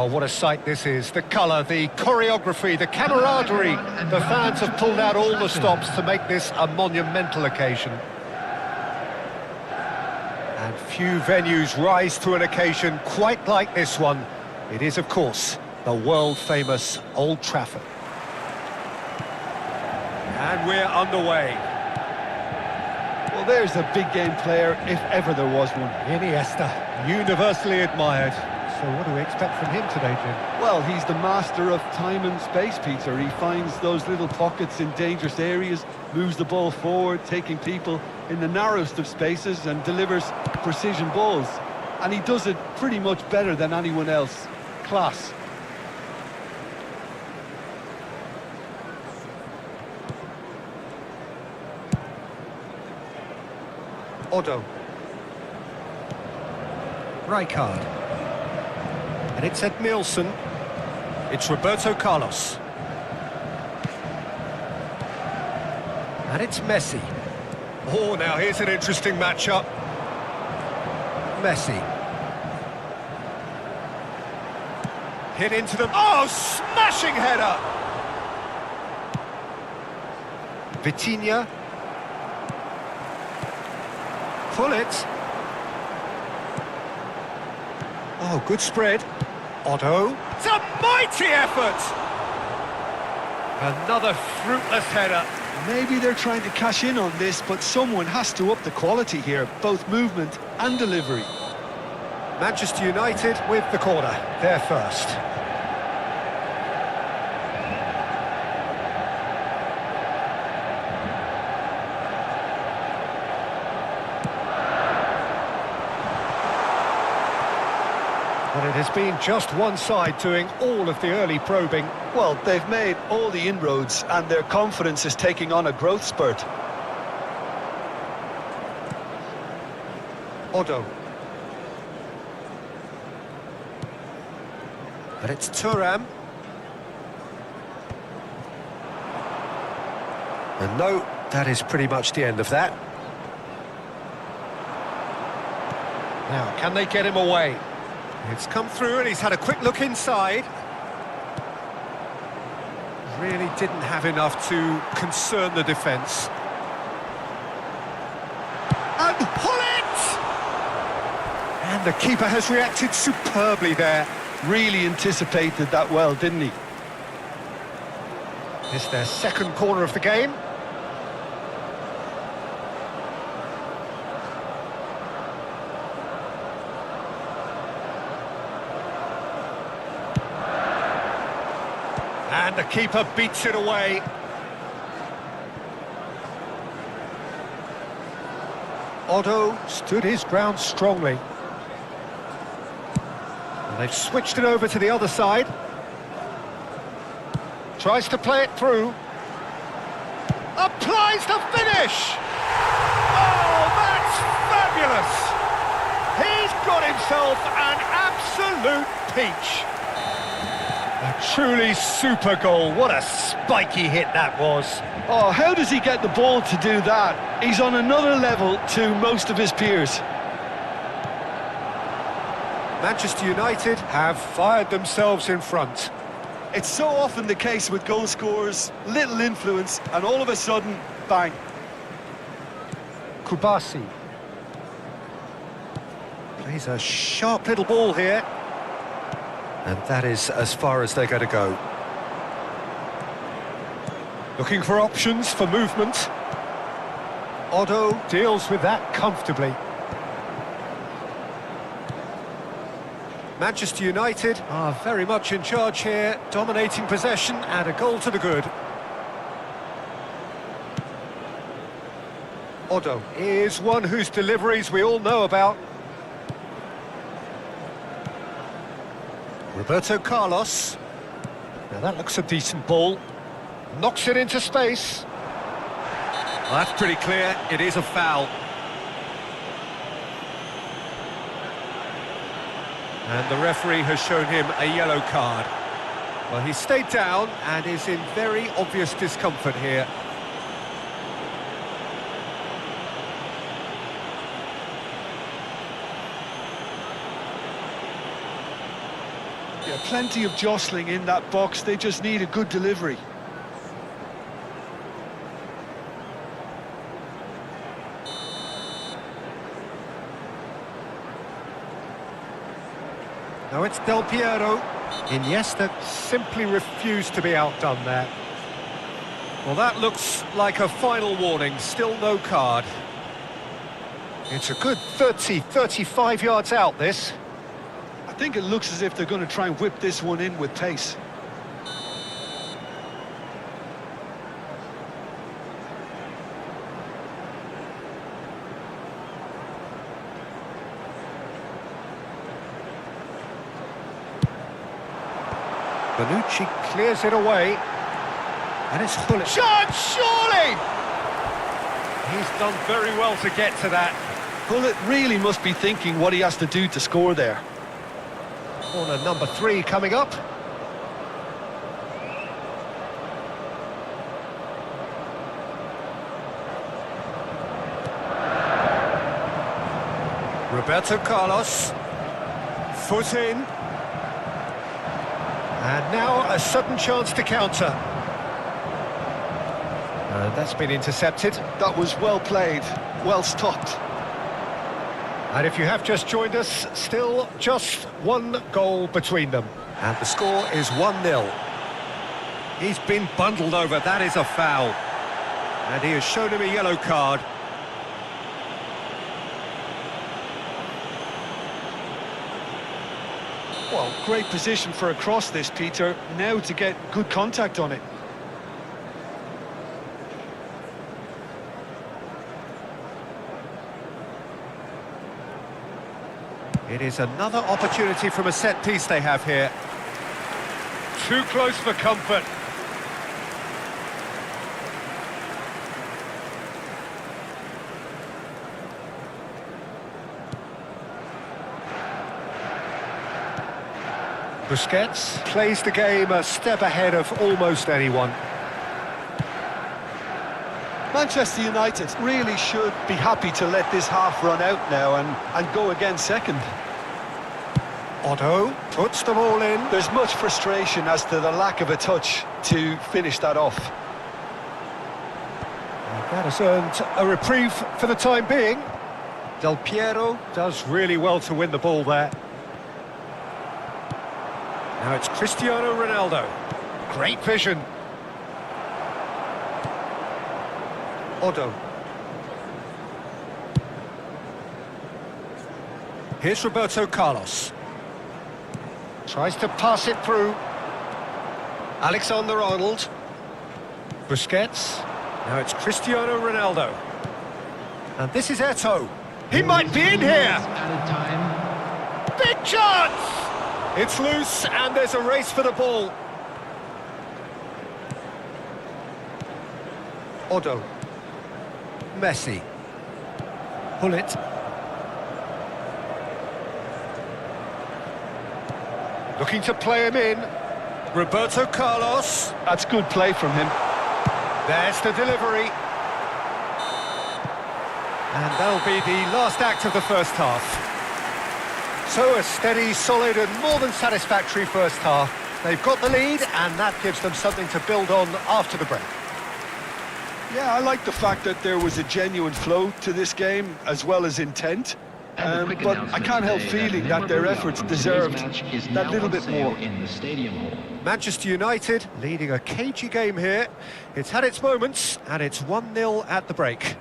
Well, what a sight this is. The colour, the choreography, the camaraderie. The fans have pulled out all the stops to make this a monumental occasion. And few venues rise to an occasion quite like this one. It is, of course, the world-famous Old Trafford. And we're underway. Well, there's a big-game player, if ever there was one. Iniesta, universally admired. So what do we expect from him today, Jim? Well, he's the master of time and space, Peter. He finds those little pockets in dangerous areas, moves the ball forward, taking people in the narrowest of spaces and delivers precision balls. And he does it pretty much better than anyone else. Class. Otto. Rijkaard. And it's Ed Nielsen. It's Roberto Carlos. And it's Messi. Oh, now here's an interesting matchup. Messi. Hit into them. Oh, smashing header! Vitinha. Pull it. Oh, good spread. Otto. It's a mighty effort! Another fruitless header. Maybe they're trying to cash in on this, but someone has to up the quality here, both movement and delivery. Manchester United with the corner. They're first. Well, it has been just one side doing all of the early probing. Well, they've made all the inroads and their confidence is taking on a growth spurt. Otto. But it's Thuram. And no, that is pretty much the end of that. Now, can they get him away? It's come through and he's had a quick look inside. Really didn't have enough to concern the defence. And pull it! And the keeper has reacted superbly there. Really anticipated that well, didn't he? It's their second corner of the game. And the keeper beats it away. Otto stood his ground strongly. And they've switched it over to the other side. Tries to play it through. Applies the finish! Oh, that's fabulous! He's got himself an absolute peach. A truly super goal. What a spiky hit that was. Oh, how does he get the ball to do that? He's on another level to most of his peers. Manchester United have fired themselves in front. It's so often the case with goal scorers, little influence, and all of a sudden, bang. Kubasi. Plays a sharp little ball here. And that is as far as they're going to go. Looking for options for movement. Otto deals with that comfortably. Manchester United are very much in charge here, dominating possession and a goal to the good. Otto is one whose deliveries we all know about. Roberto Carlos. Now that looks a decent ball. Knocks it into space. Well, that's pretty clear. It is a foul. And the referee has shown him a yellow card. Well, he stayed down and is in very obvious discomfort here. plenty of jostling in that box, they just need a good delivery. Now it's Del Piero. Iniesta simply refused to be outdone there. Well, that looks like a final warning, still no card. It's a good 30, 35 yards out, this. I think it looks as if they're going to try and whip this one in with pace. Bonucci clears it away. And it's full. Shot, surely! He's done very well to get to that. Bullet really must be thinking what he has to do to score there. Corner number 3 coming up. Roberto Carlos. Foot in. And now a sudden chance to counter. That's been intercepted. That was well played, well stopped. And if you have just joined us, still just one goal between them. And the score is 1-0. He's been bundled over, that is a foul. And he has shown him a yellow card. Well, great position for a cross this, Peter. Now to get good contact on it. It is another opportunity from a set piece they have here. Too close for comfort. Busquets plays the game a step ahead of almost anyone. Manchester United really should be happy to let this half run out now and go again second. Otto puts the ball in. There's much frustration as to the lack of a touch to finish that off. That has earned a reprieve for the time being. Del Piero does really well to win the ball there. Now it's Cristiano Ronaldo. Great vision. Otto. Here's Roberto Carlos. Tries to pass it through. Alexander-Arnold. Busquets. Now it's Cristiano Ronaldo. And this is Eto'o. He might be in here! Big chance! It's loose and there's a race for the ball. Otto. Messi. Pull it. Looking to play him in. Roberto Carlos. That's good play from him. There's the delivery. And that'll be the last act of the first half. So a steady, solid and more than satisfactory first half. They've got the lead and that gives them something to build on after the break. Yeah, I like the fact that there was a genuine flow to this game as well as intent. But I can't help feeling that their efforts deserved that little bit more. Manchester United leading a cagey game here. It's had its moments and it's 1-0 at the break.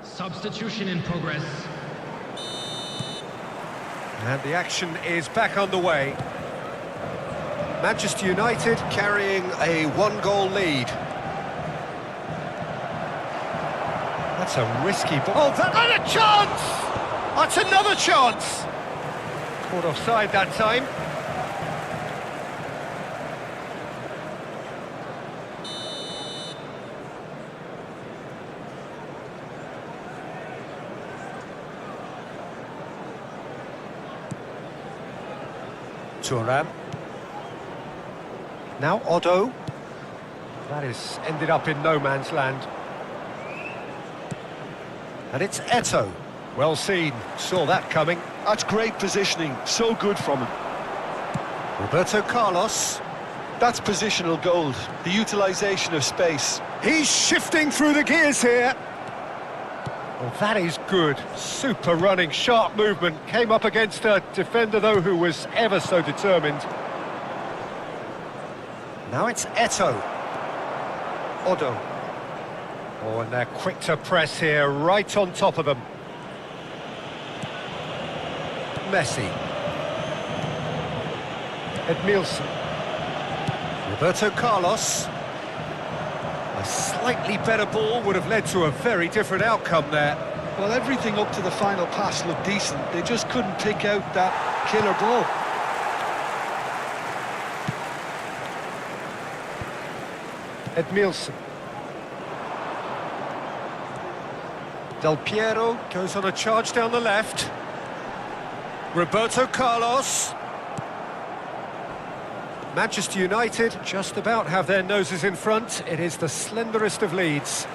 Substitution in progress. And the action is back underway. Manchester United carrying a 1-goal lead. That's a risky ball. Oh, that and a chance! That's another chance. Caught offside that time. Thuram. Now Otto. That is ended up in no man's land. And it's Eto. Well seen, saw that coming. That's great positioning, so good from him. Roberto Carlos. That's positional gold, the utilisation of space. He's shifting through the gears here. Well, that is good. Super running, sharp movement. Came up against a defender, though, who was ever so determined. Now it's Eto. Odo. Oh, and they're quick to press here, right on top of them. Messi. Edmilson. Roberto Carlos. A slightly better ball would have led to a very different outcome there. Well, everything up to the final pass looked decent. They just couldn't pick out that killer ball. Edmilson. Del Piero goes on a charge down the left. Roberto Carlos. Manchester United just about have their noses in front. It is the slenderest of leads.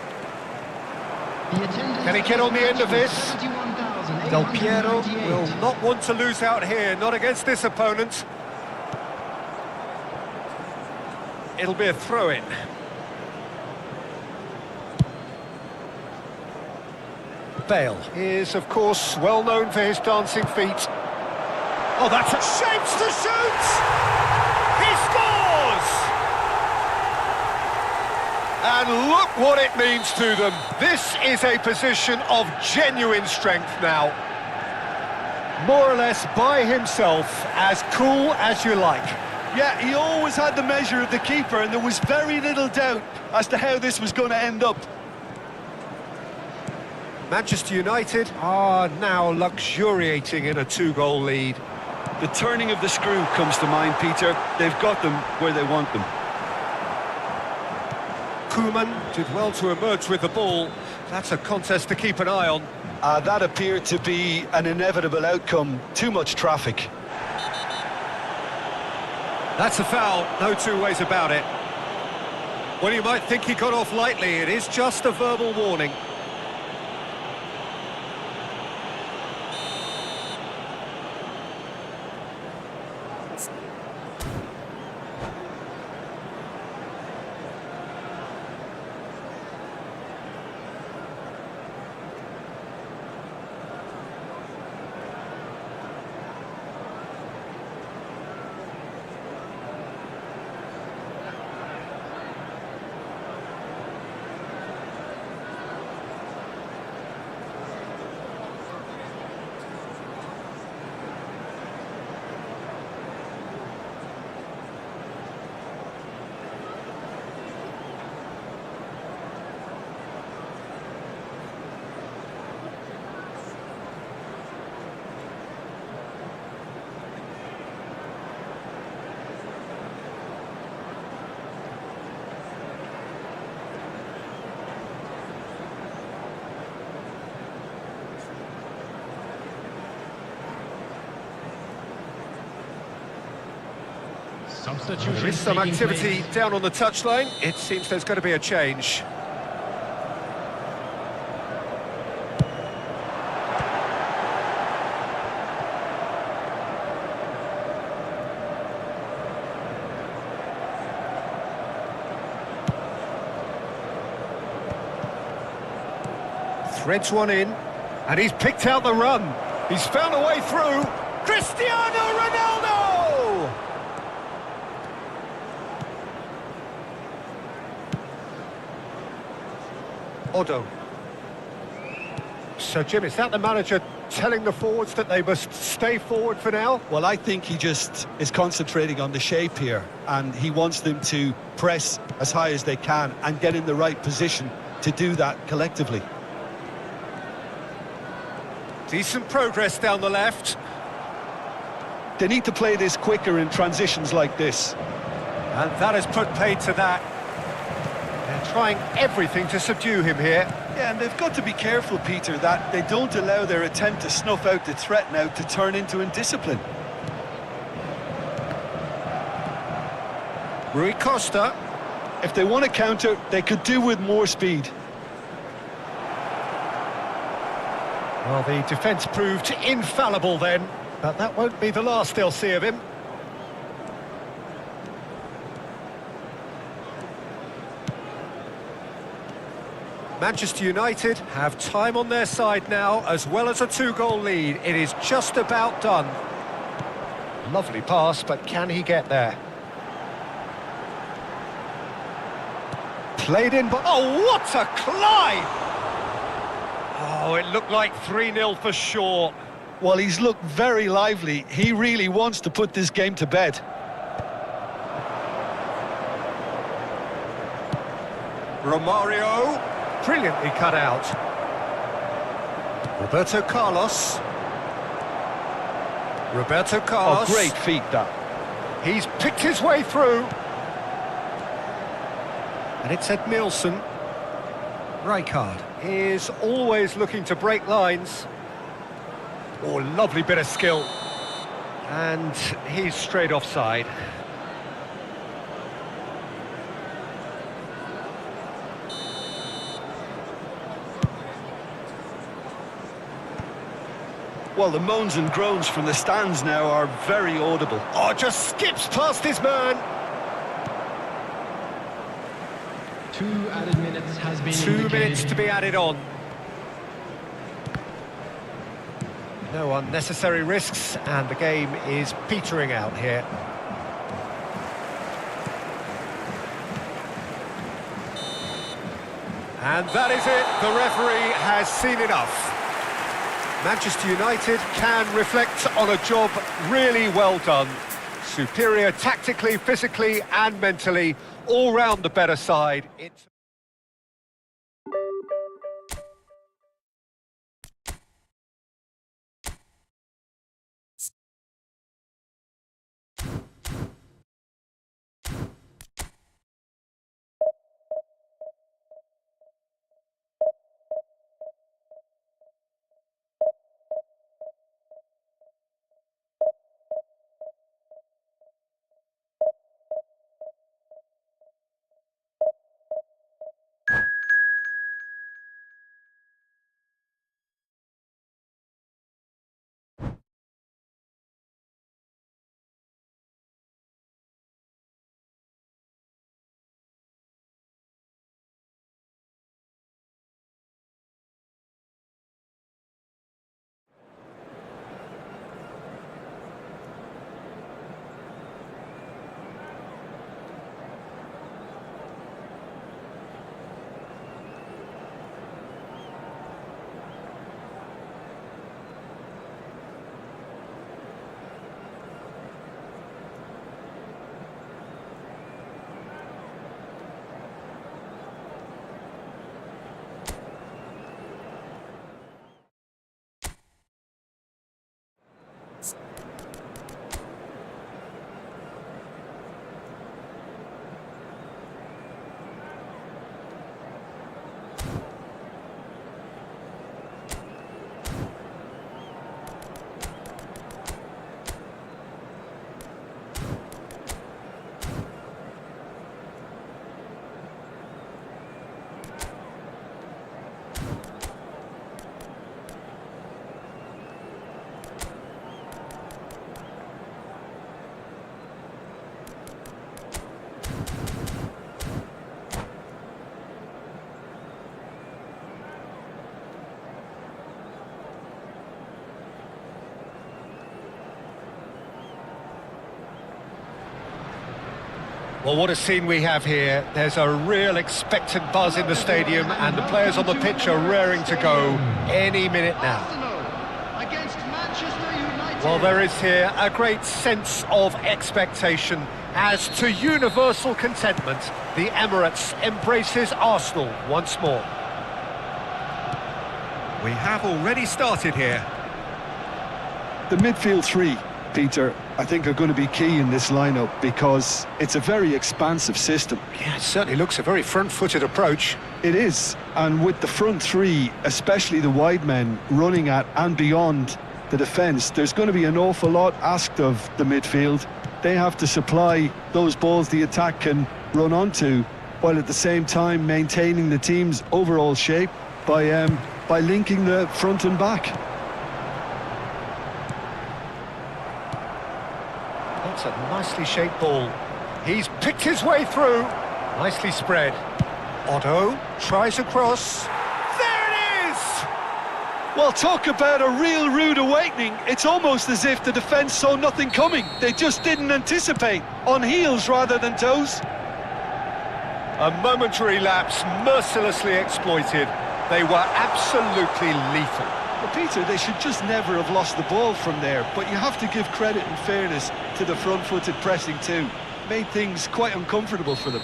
Can he get on the end of this? Del Piero will not want to lose out here, not against this opponent. It'll be a throw-in. Bale is, of course, well known for his dancing feet. Oh, that's a shapes to shoot! He scores! And look what it means to them. This is a position of genuine strength now. More or less by himself, as cool as you like. Yeah, he always had the measure of the keeper, and there was very little doubt as to how this was going to end up. Manchester United are now luxuriating in a two-goal lead. The turning of the screw comes to mind, Peter. They've got them where they want them. Koeman did well to emerge with the ball. That's a contest to keep an eye on. That appeared to be an inevitable outcome. Too much traffic. That's a foul, no two ways about it. Well, you might think he got off lightly. It is just a verbal warning. There is some activity down on the touchline. It seems there's going to be a change. Threads one in, and he's picked out the run. He's found a way through. Cristiano Ronaldo! Odo. So, Jim, is that the manager telling the forwards that they must stay forward for now? Well, I think he just is concentrating on the shape here, and he wants them to press as high as they can and get in the right position to do that collectively. Decent progress down the left. They need to play this quicker in transitions like this. And that has put paid to that. They're trying everything to subdue him here. Yeah, and they've got to be careful, Peter, that they don't allow their attempt to snuff out the threat now to turn into indiscipline. Rui Costa. If they want to counter, they could do with more speed. Well, the defence proved infallible then, but that won't be the last they'll see of him. Manchester United have time on their side now, as well as a 2-goal lead. It is just about done. Lovely pass, but can he get there? Played in, but oh, what a climb! Oh, it looked like 3-0 for sure. Well, he's looked very lively. He really wants to put this game to bed. Romario, brilliantly cut out. Roberto Carlos. Oh, great feat, that. He's picked his way through. And it's Ed Nielsen. Rijkaard is always looking to break lines. Oh, lovely bit of skill. And he's straight offside. Well, the moans and groans from the stands now are very audible. Oh, just skips past his man. 2 added minutes has been 2 indicated. minutes to be added on. No unnecessary risks, and the game is petering out here. And that is it. The referee has seen enough. Manchester United can reflect on a job really well done. Superior tactically, physically and mentally, all round the better side. Well, what a scene we have here. There's a real expectant buzz in the stadium, and the players on the pitch are raring to go any minute now. Against Manchester United. Well, there is here a great sense of expectation. As to universal contentment, the Emirates embraces Arsenal once more. We have already started here. The midfield three, Peter, I think are going to be key in this lineup because it's a very expansive system. Yeah, it certainly looks a very front-footed approach. It is, and with the front three, especially the wide men, running at and beyond the defence, there's going to be an awful lot asked of the midfield. They have to supply those balls the attack can run onto, while at the same time maintaining the team's overall shape by linking the front and back. That's a nicely shaped ball. He's picked his way through. Nicely spread. Otto tries across. There it is! Well, talk about a real rude awakening. It's almost as if the defence saw nothing coming. They just didn't anticipate. On heels rather than toes. A momentary lapse mercilessly exploited. They were absolutely lethal. Well, Peter, they should just never have lost the ball from there, but you have to give credit and fairness to the front-footed pressing too. Made things quite uncomfortable for them.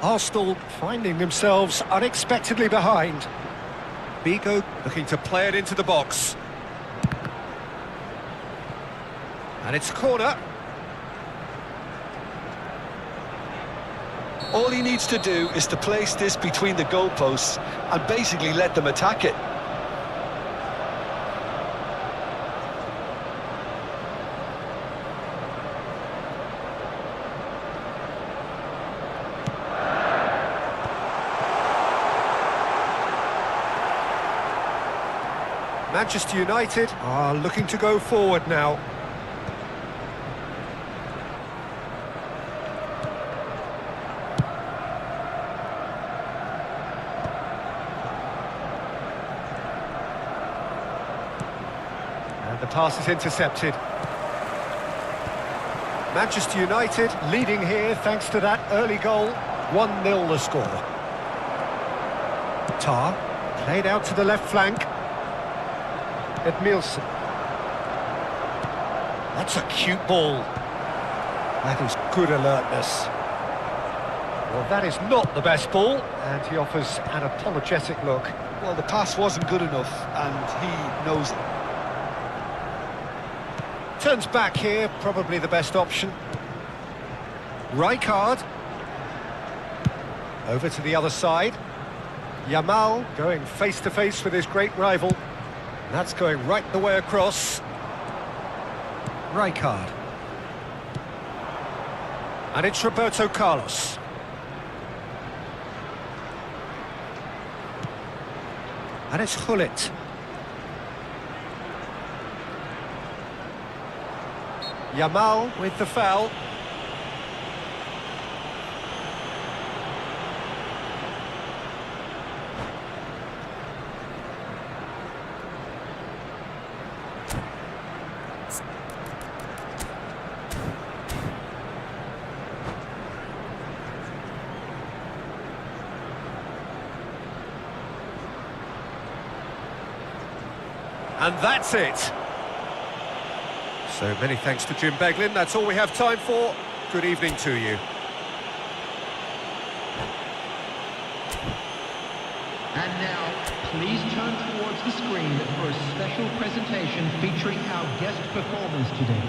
Arsenal finding themselves unexpectedly behind. Bigo looking to play it into the box. And it's a corner. All he needs to do is to place this between the goalposts and basically let them attack it. Manchester United are looking to go forward now. And the pass is intercepted. Manchester United leading here thanks to that early goal. 1-0 the score. Tar played out to the left flank. Edmilson. That's a cute ball. That is good alertness. Well, that is not the best ball, and he offers an apologetic look. Well, the pass wasn't good enough, and he knows it. Turns back here, probably the best option. Rijkaard. Over to the other side. Yamal going face-to-face with his great rival. That's going right the way across. Rijkaard. And it's Roberto Carlos. And it's Gullit. Yamal with the foul. And that's it. So many thanks to Jim Beglin. That's all we have time for. Good evening to you. And now, please turn towards the screen for a special presentation featuring our guest performers today.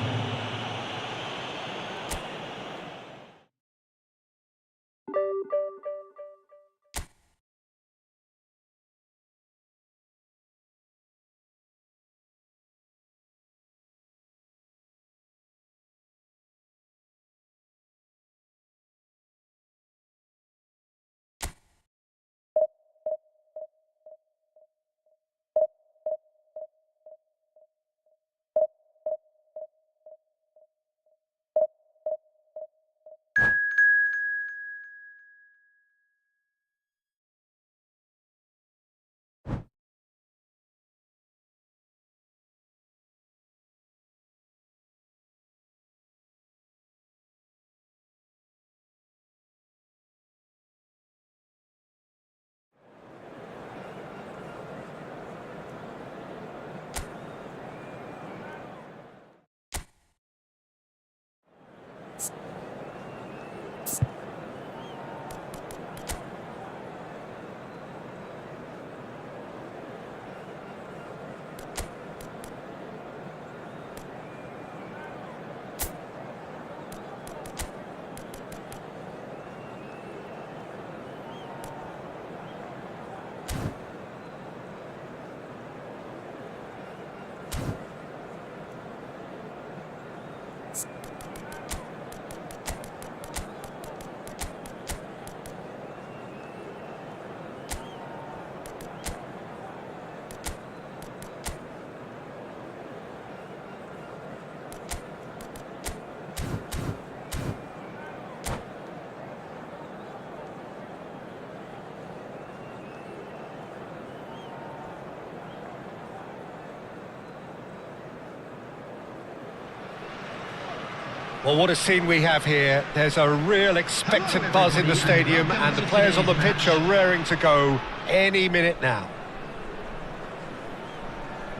Well, what a scene we have here. There's a real expectant buzz in the stadium, and the players on the pitch are raring to go any minute now.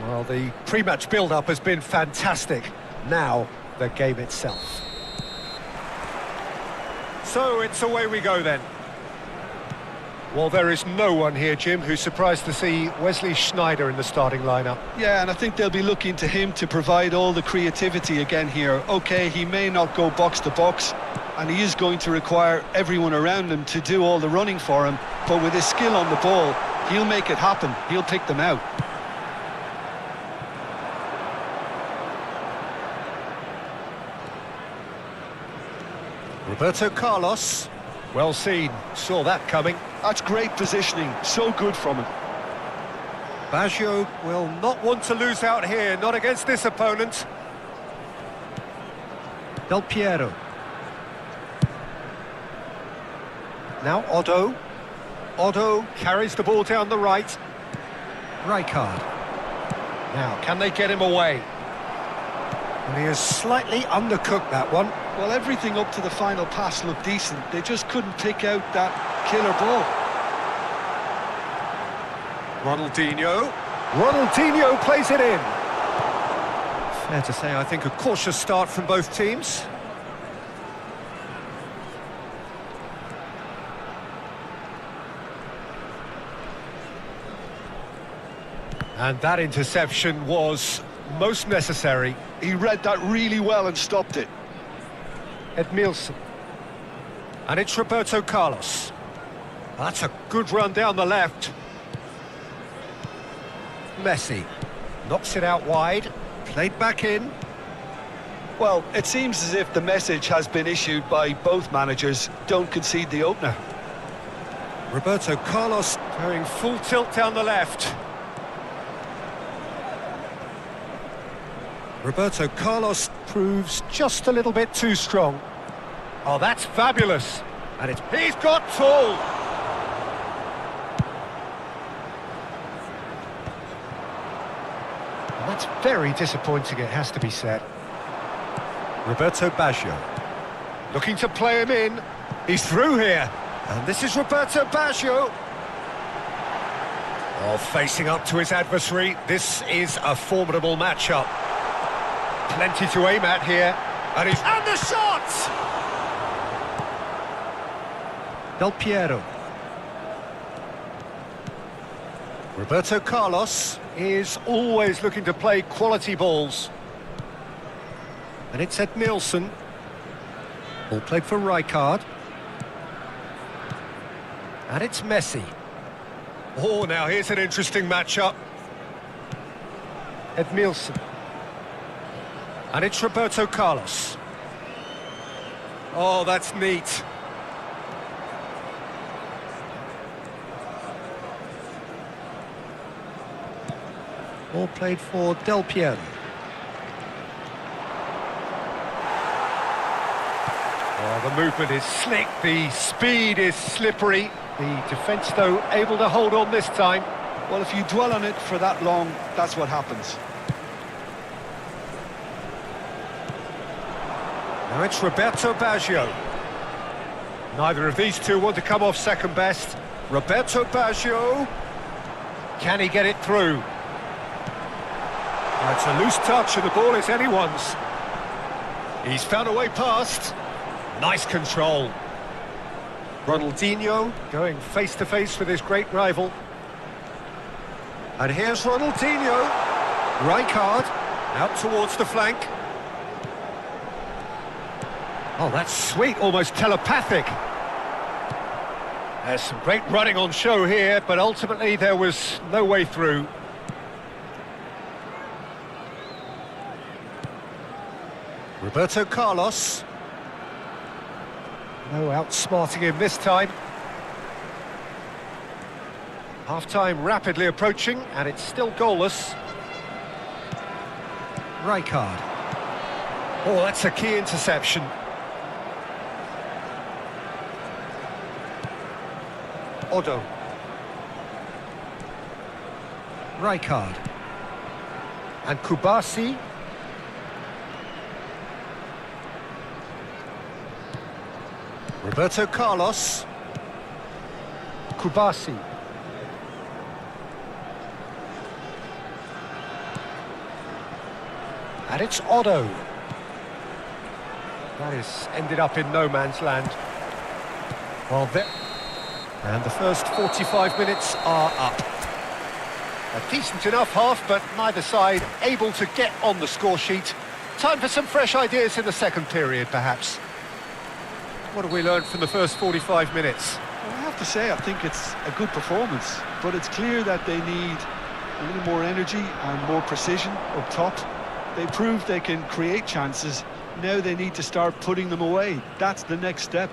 Well, the pre-match build-up has been fantastic. Now, the game itself. So, it's away we go then. Well, there is no one here, Jim, who's surprised to see Wesley Sneijder in the starting lineup. Yeah, and I think they'll be looking to him to provide all the creativity again here. OK, he may not go box to box, and he is going to require everyone around him to do all the running for him, but with his skill on the ball, he'll make it happen. He'll pick them out. Roberto Carlos. Well seen. Saw that coming. That's great positioning. So good from him. Baggio will not want to lose out here, not against this opponent. Del Piero. Now Otto. Otto carries the ball down the right. Rijkaard. Now, can they get him away? And he has slightly undercooked that one. Well, everything up to the final pass looked decent. They just couldn't pick out that killer ball. Ronaldinho. Ronaldinho plays it in. Fair to say, I think a cautious start from both teams. And that interception was most necessary. He read that really well and stopped it. Edmilson. And it's Roberto Carlos. That's a good run down the left. Messi. Knocks it out wide. Played back in. Well, it seems as if the message has been issued by both managers. Don't concede the opener. Roberto Carlos going full tilt down the left. Roberto Carlos proves just a little bit too strong. Oh, that's fabulous. And he's got tall. And that's very disappointing, it has to be said. Roberto Baggio. Looking to play him in. He's through here. And this is Roberto Baggio. Oh, facing up to his adversary. This is a formidable matchup. Plenty to aim at here. And the shot! Del Piero. Roberto Carlos is always looking to play quality balls. And it's Edmilson. Ball played for Rijkaard. And it's Messi. Oh, now here's an interesting matchup. Edmilson. And it's Roberto Carlos. Oh, that's neat. Ball played for Del Piero. Oh, the movement is slick, the speed is slippery. The defence, though, able to hold on this time. Well, if you dwell on it for that long, that's what happens. Now it's Roberto Baggio. Neither of these two want to come off second best. Roberto Baggio. Can he get it through? That's a loose touch and the ball is anyone's. He's found a way past. Nice control. Ronaldinho going face-to-face with his great rival. And here's Ronaldinho. Rijkaard out towards the flank. Oh, that's sweet, almost telepathic. There's some great running on show here, but ultimately there was no way through. Roberto Carlos. No outsmarting him this time. Half-time rapidly approaching, and it's still goalless. Rijkaard. Oh, that's a key interception. Otto. Rijkaard. And Kubasi. Roberto Carlos. Kubasi. And it's Otto. That is ended up in no man's land. Well, there... And the first 45 minutes are up. A decent enough half, but neither side able to get on the score sheet. Time for some fresh ideas in the second period, perhaps. What have we learned from the first 45 minutes? Well, I have to say, I think it's a good performance, but it's clear that they need a little more energy and more precision up top. They proved they can create chances. Now they need to start putting them away. That's the next step.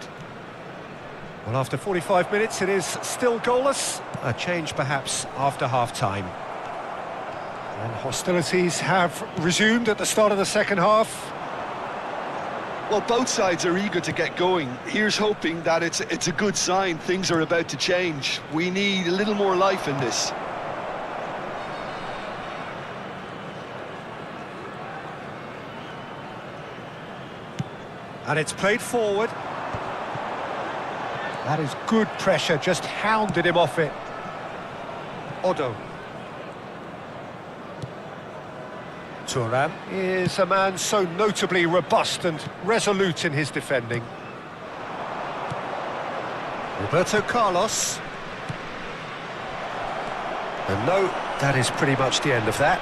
Well, after 45 minutes, it is still goalless. A change, perhaps, after half-time. And hostilities have resumed at the start of the second half. Well, both sides are eager to get going. Here's hoping that it's a good sign. Things are about to change. We need a little more life in this. And it's played forward. That is good pressure, just hounded him off it. Otto. Thuram is a man so notably robust and resolute in his defending. Roberto Carlos. And no, that is pretty much the end of that.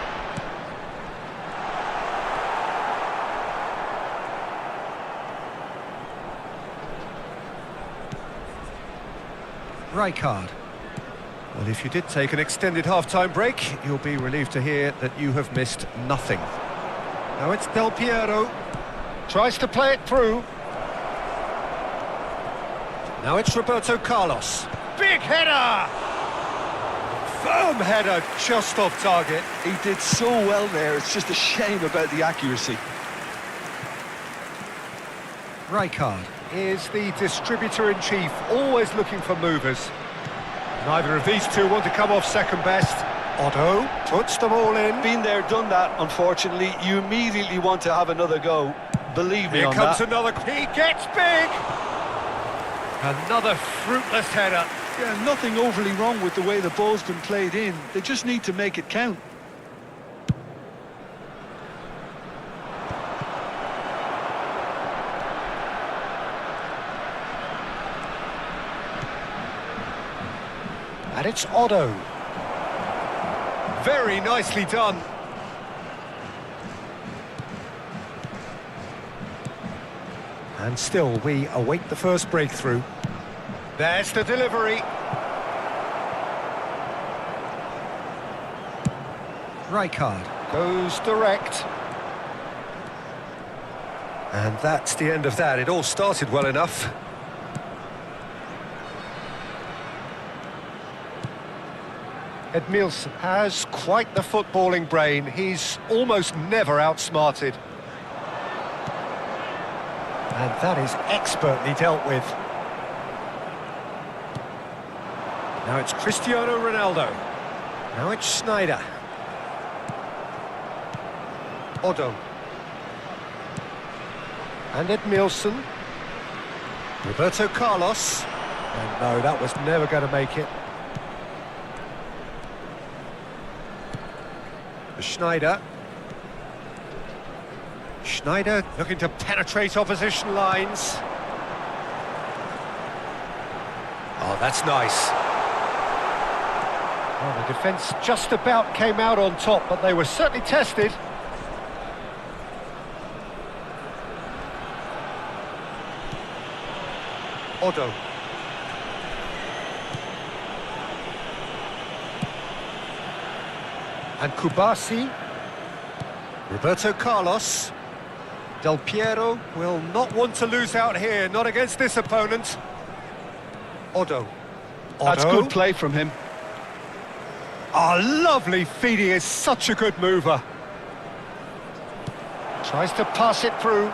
Rijkaard. Well, if you did take an extended half-time break, you'll be relieved to hear that you have missed nothing. Now it's Del Piero. Tries to play it through. Now it's Roberto Carlos. Big header! Firm header, just off target. He did so well there, it's just a shame about the accuracy. Rijkaard is the distributor-in-chief, always looking for movers. Neither of these two want to come off second best. Otto puts them all in. Been there, done that, unfortunately. You immediately want to have another go. Believe me on that. Here comes another... He gets big! Another fruitless header. Yeah, nothing overly wrong with the way the ball's been played in. They just need to make it count. And it's Otto. Very nicely done. And still, we await the first breakthrough. There's the delivery. Rijkaard goes direct. And that's the end of that. It all started well enough. Edmilson has quite the footballing brain. He's almost never outsmarted. And that is expertly dealt with. Now it's Cristiano Ronaldo. Now it's Schneider. Otto. And Edmilson. Roberto Carlos. And no, that was never going to make it. Schneider. Schneider looking to penetrate opposition lines. Oh, that's nice. Well, the defence just about came out on top, but they were certainly tested. Otto. And Kubasi. Roberto Carlos. Del Piero will not want to lose out here, not against this opponent. Otto. That's good play from him. Oh, lovely feed. He is such a good mover. Tries to pass it through.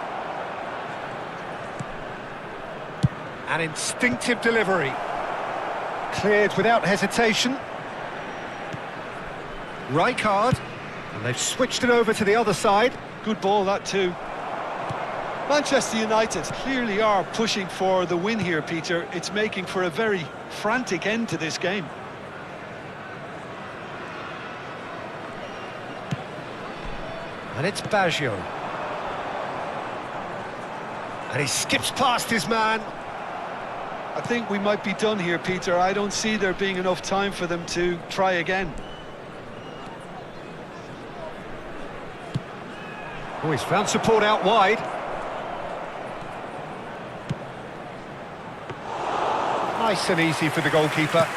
An instinctive delivery. Cleared without hesitation. Rijkaard. And they've switched it over to the other side. Good ball, that too. Manchester United clearly are pushing for the win here, Peter. It's making for a very frantic end to this game. And it's Baggio. And he skips past his man. I think we might be done here, Peter. I don't see there being enough time for them to try again. Oh, he's found support out wide. Nice and easy for the goalkeeper.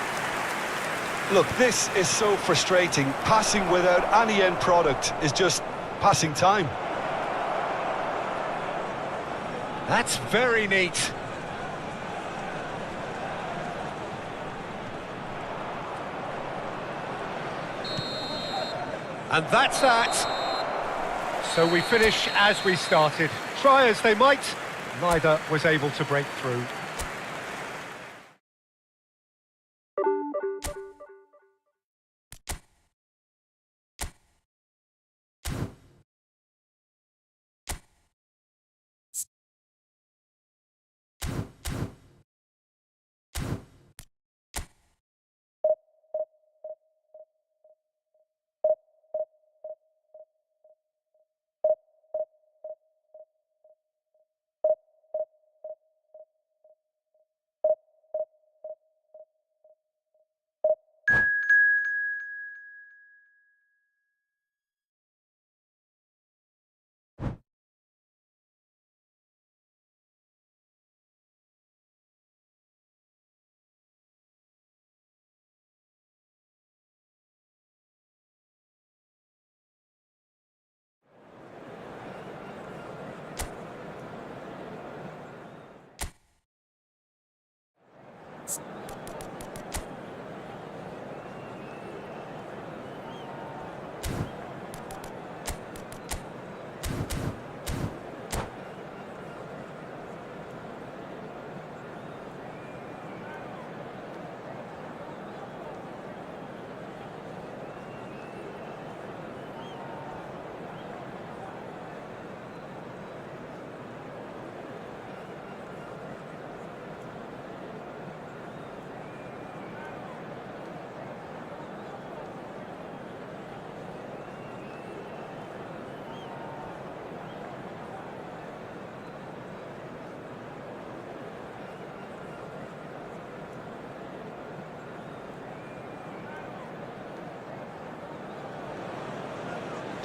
Look, this is so frustrating. Passing without any end product is just passing time. That's very neat. And that's that. So we finish as we started. Try as they might, neither was able to break through.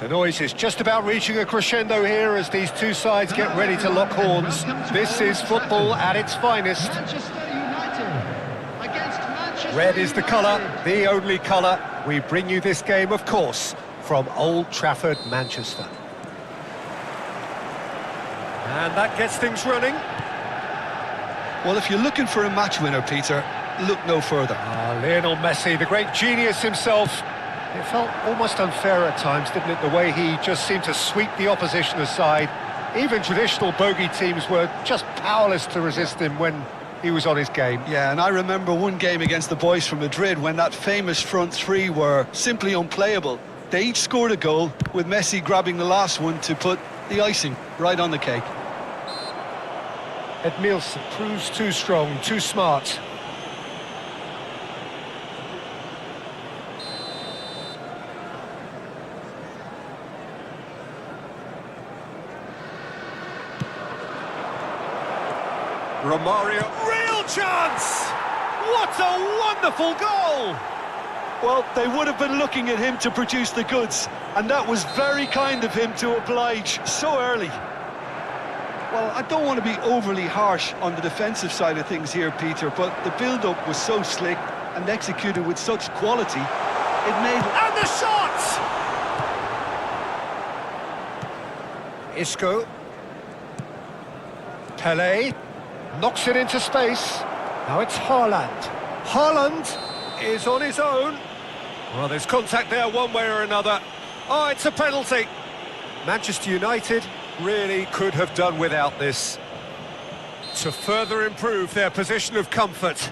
The noise is just about reaching a crescendo here as these two sides get ready to lock horns. This is football at its finest. Manchester United against Manchester Red is the colour, United. the only colour. We bring you this game, of course, from Old Trafford, Manchester. And that gets things running. Well, if you're looking for a match winner, Peter, look no further. Lionel Messi, the great genius himself. It felt almost unfair at times, didn't it, the way he just seemed to sweep the opposition aside. Even traditional bogey teams were just powerless to resist him when he was on his game. Yeah, and I remember one game against the boys from Madrid when that famous front three were simply unplayable. They each scored a goal, with Messi grabbing the last one to put the icing right on the cake. Edmilson proves too strong, too smart. Romario, real chance! What a wonderful goal! Well, they would have been looking at him to produce the goods, and that was very kind of him to oblige so early. Well, I don't want to be overly harsh on the defensive side of things here, Peter, but the build-up was so slick and executed with such quality, it made... And the shot! Isco. Pelé. Knocks it into space. Now it's Haaland. Haaland is on his own. Well, there's contact there one way or another. Oh, it's a penalty. Manchester United really could have done without this to further improve their position of comfort.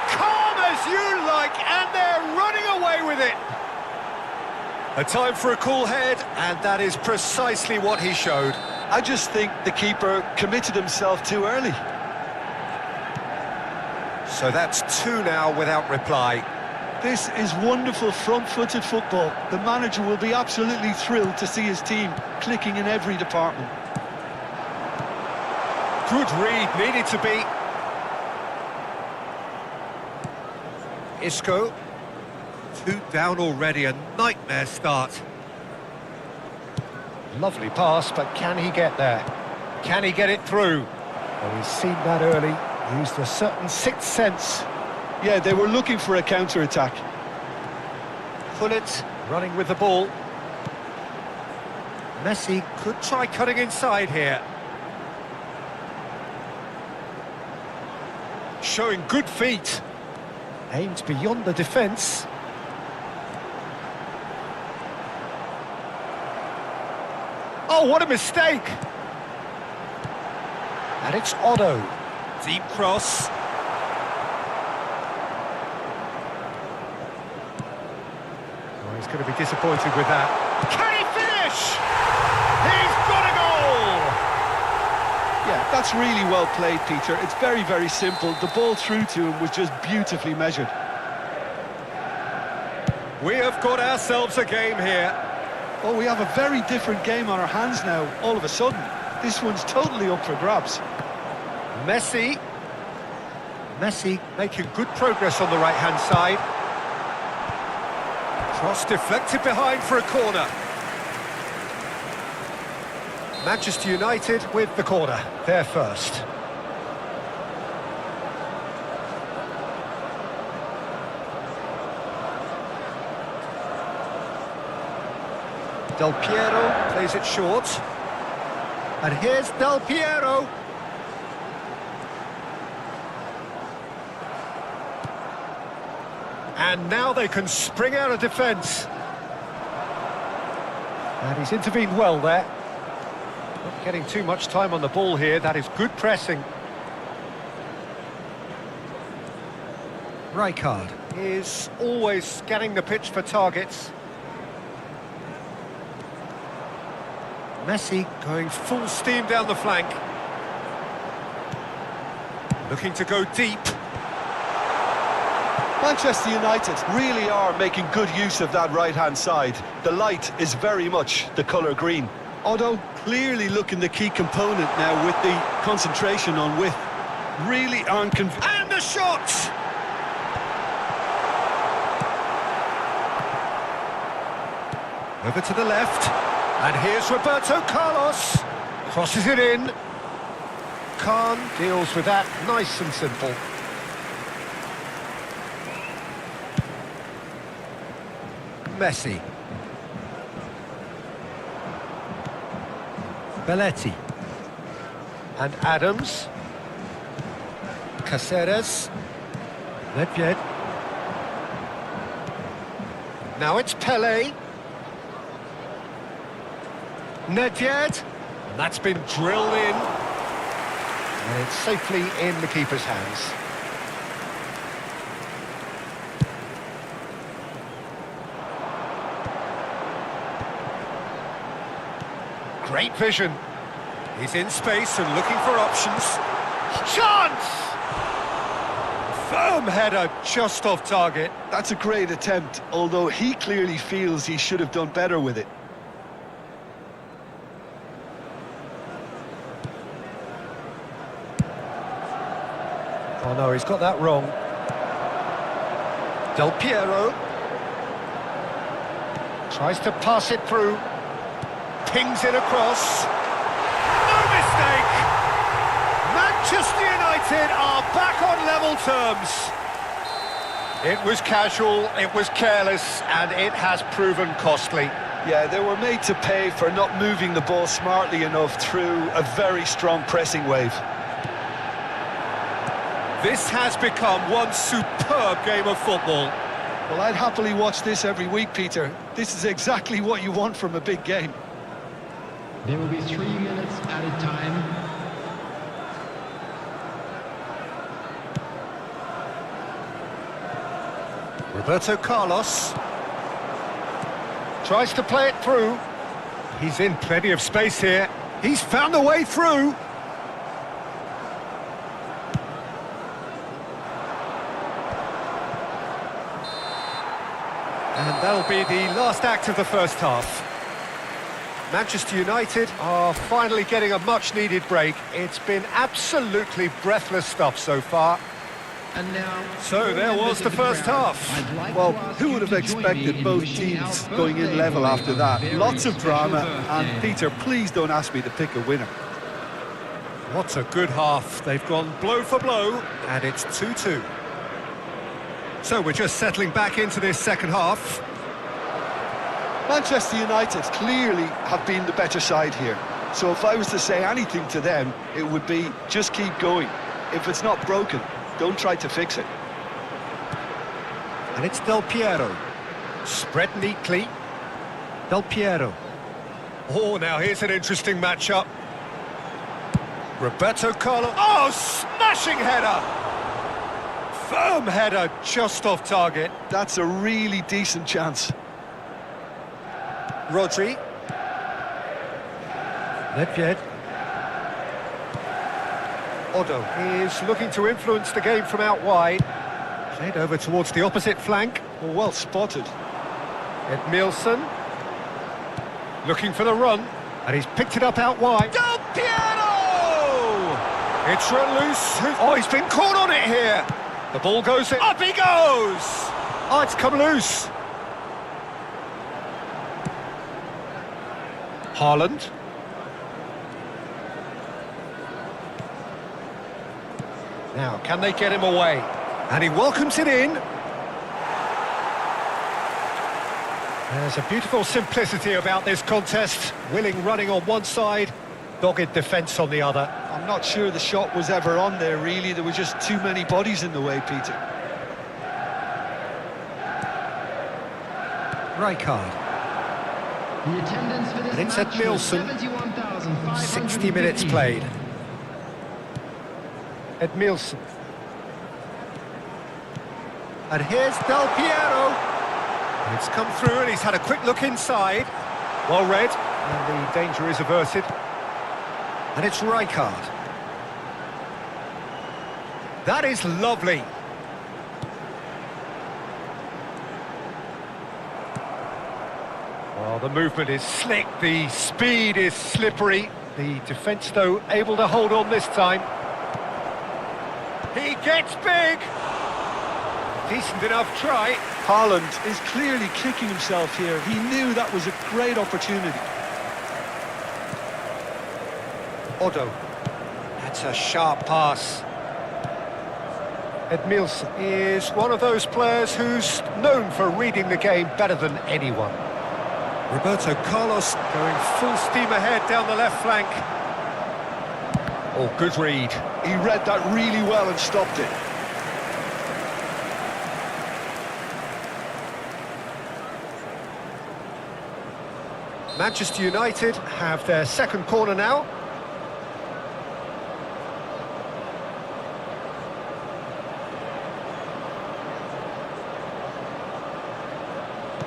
Calm as you like, and they're A time for a cool head, and that is precisely what he showed. I just think the keeper committed himself too early. So that's 2 now without reply. This is wonderful front-footed football. The manager will be absolutely thrilled to see his team clicking in every department. Good read, needed to be. Isco. 2 down already, a nightmare start. Lovely pass, but can he get there? Can he get it through? Well, he's seen that early, used a certain sixth sense. Yeah, they were looking for a counter-attack. Pullet running with the ball. Messi could try cutting inside here. Showing good feet. Aimed beyond the defence. Oh, what a mistake! And it's Otto. Deep cross. Oh, he's going to be disappointed with that. Can he finish? He's got a goal! Yeah, that's really well played, Peter. It's very, very simple. The ball through to him was just beautifully measured. We have got ourselves a game here. Oh, we have a very different game on our hands now, all of a sudden. This one's totally up for grabs. Messi making good progress on the right-hand side. Cross deflected behind for a corner. Manchester United with the corner, they're first. Del Piero plays it short. And here's Del Piero. And now they can spring out of defence. And he's intervened well there. Not getting too much time on the ball here. That is good pressing. Rijkaard is always scanning the pitch for targets. Messi going full steam down the flank. Looking to go deep. Manchester United really are making good use of that right-hand side. The light is very much the colour green. Otto clearly looking the key component now with the concentration on width. Really aren't convinced. And the shot! Over to the left. And here's Roberto Carlos. Crosses it in. Khan deals with that nice and simple. Messi. Belletti. And Adams. Caceres. Nedved. Now it's Pele. Nedved. And that's been drilled in. And it's safely in the keeper's hands. Great vision. He's in space and looking for options. Chance! Firm header just off target. That's a great attempt, although he clearly feels he should have done better with it. Oh no, he's got that wrong. Del Piero. Tries to pass it through. Pings it across. No mistake! Manchester United are back on level terms. It was casual, it was careless, and it has proven costly. Yeah, they were made to pay for not moving the ball smartly enough through a very strong pressing wave. This has become one superb game of football. Well, I'd happily watch this every week, Peter. This is exactly what you want from a big game. There will be 3 minutes added time. Roberto Carlos. Tries to play it through. He's in plenty of space here. He's found a way through. And that'll be the last act of the first half. Manchester United are finally getting a much-needed break. It's been absolutely breathless stuff so far. And now, So there was the first half. Well, who would have expected both teams going in level after that? Lots of drama, and Peter, please don't ask me to pick a winner. What a good half. They've gone blow for blow, and it's 2-2. So we're just settling back into this second half. Manchester United clearly have been the better side here. So if I was to say anything to them, it would be just keep going. If it's not broken, don't try to fix it. And it's Del Piero. Spread neatly. Del Piero. Oh, now here's an interesting matchup. Roberto Carlos. Oh, smashing header! Firm header, just off target. That's a really decent chance. Rodri. Nedved. Odo is looking to influence the game from out wide. Played over towards the opposite flank. Well spotted. Edmilson. Looking for the run. And he's picked it up out wide. Del Piero! It's run loose. Oh, he's been caught on it here. The ball goes in. Up he goes! Oh, it's come loose. Haaland. Now, can they get him away? And he welcomes it in. There's a beautiful simplicity about this contest. Willing running on one side, dogged defence on the other. I'm not sure the shot was ever on there, really. There were just too many bodies in the way, Peter. Rijkaard. The attendance for this And it's match was Edmilson. 71,550. 60 minutes played. Edmilson. And here's Del Piero. It's come through and he's had a quick look inside. Well read, and the danger is averted. And it's Rijkaard. That is lovely. Well, the movement is slick, the speed is slippery. The defence, though, able to hold on this time. He gets big. Decent enough try. Haaland is clearly kicking himself here. He knew that was a great opportunity. Odo. That's a sharp pass. Edmilson is one of those players who's known for reading the game better than anyone. Roberto Carlos going full steam ahead down the left flank. Oh, good read. He read that really well and stopped it. Manchester United have their second corner now.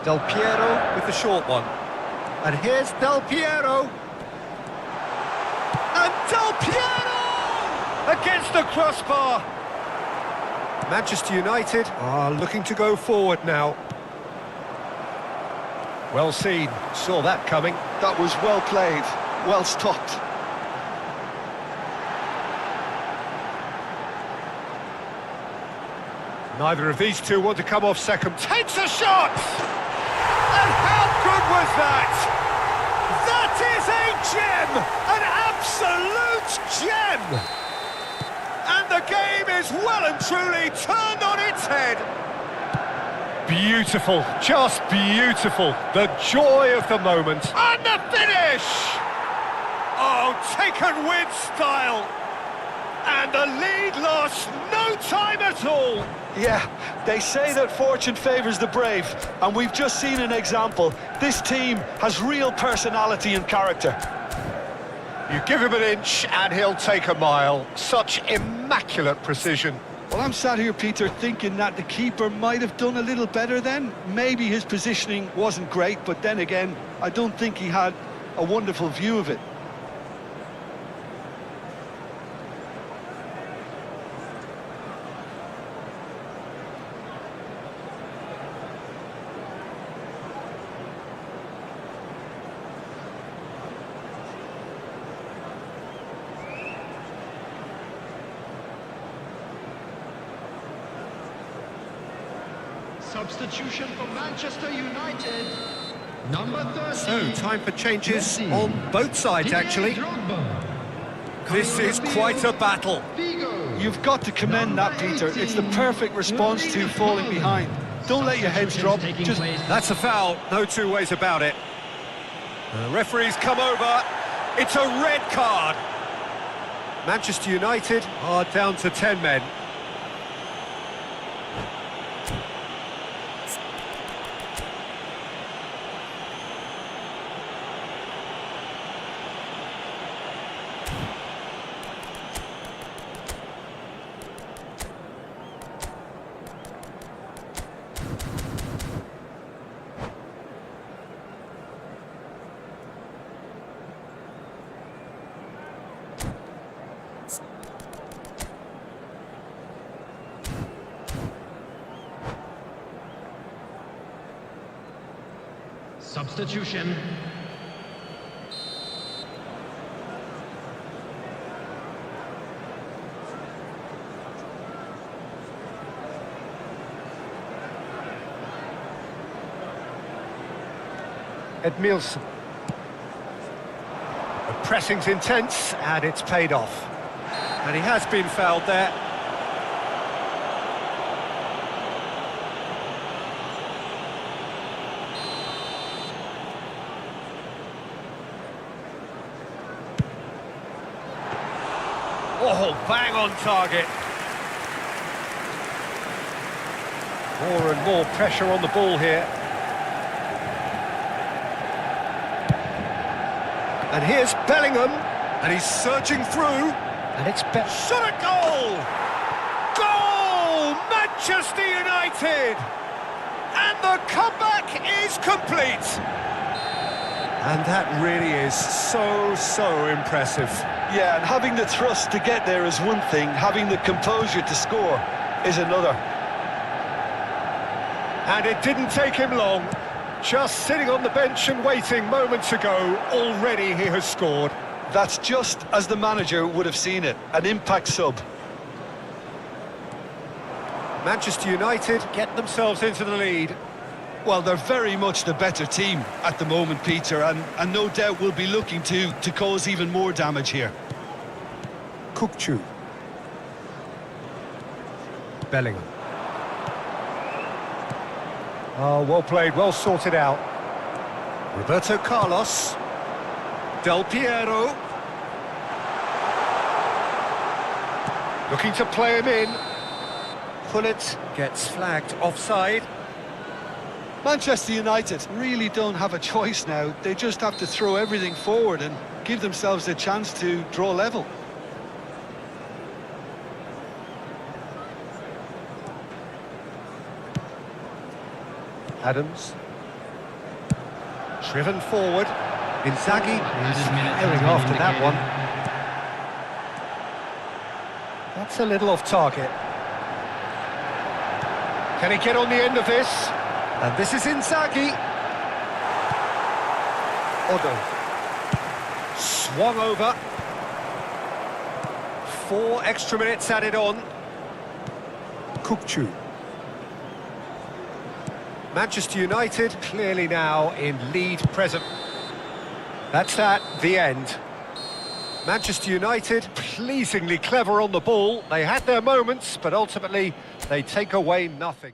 Del Piero with the short one. And here's Del Piero. And Del Piero! Against the crossbar. Manchester United are looking to go forward now. Well seen. Saw that coming. That was well played, well stopped. Neither of these two want to come off second. Takes a shot! And how good was that? That is a gem! An absolute gem! And the game is well and truly turned on its head. Beautiful, just beautiful. The joy of the moment. And the finish! Oh, taken with style. And the lead lost no time at all. Yeah, they say that fortune favours the brave, and we've just seen an example. This team has real personality and character. You give him an inch and he'll take a mile. Such immaculate precision. Well, I'm sat here, Peter, thinking that the keeper might have done a little better then. Maybe his positioning wasn't great, but then again, I don't think he had a wonderful view of it. Substitution for Manchester United. Number 13. So, time for changes Messi. on both sides, Didier actually. Drogba. This is quite a battle. Figo. You've got to commend that, Peter. It's the perfect response to falling behind. Don't let your heads drop. Just That's a foul, no two ways about it. The referee's come over. It's a red card. Manchester United are down to 10 men. Substitution. Edmilson. The pressing's intense and it's paid off. And he has been fouled there. Oh, bang on target. More and more pressure on the ball here. And here's Bellingham, and he's surging through, and it's shot at goal! Goal! Manchester United! And the comeback is complete! And that really is so impressive. yeah, and having the thrust to get there is one thing, having the composure to score is another. And it didn't take him long. Just sitting on the bench and waiting moments ago, already he has scored. That's just as the manager would have seen it, an impact sub. Manchester United get themselves into the lead. Well, they're very much the better team at the moment, Peter, and no doubt will be looking to cause even more damage here. Kukçu. Bellingham. Oh, well played, well sorted out. Roberto Carlos. Del Piero. Looking to play him in. Pullet gets flagged offside. Manchester United really don't have a choice now. They just have to throw everything forward and give themselves a chance to draw level. Adams. Driven forward. Inzaghi is firing after that one. That's a little off target. Can he get on the end of this? And this is Inzaghi. Odo. Swung over. 4 extra minutes added on. Kukçu. Manchester United clearly now in lead present. That's that, the end. Manchester United pleasingly clever on the ball. They had their moments, but ultimately they take away nothing.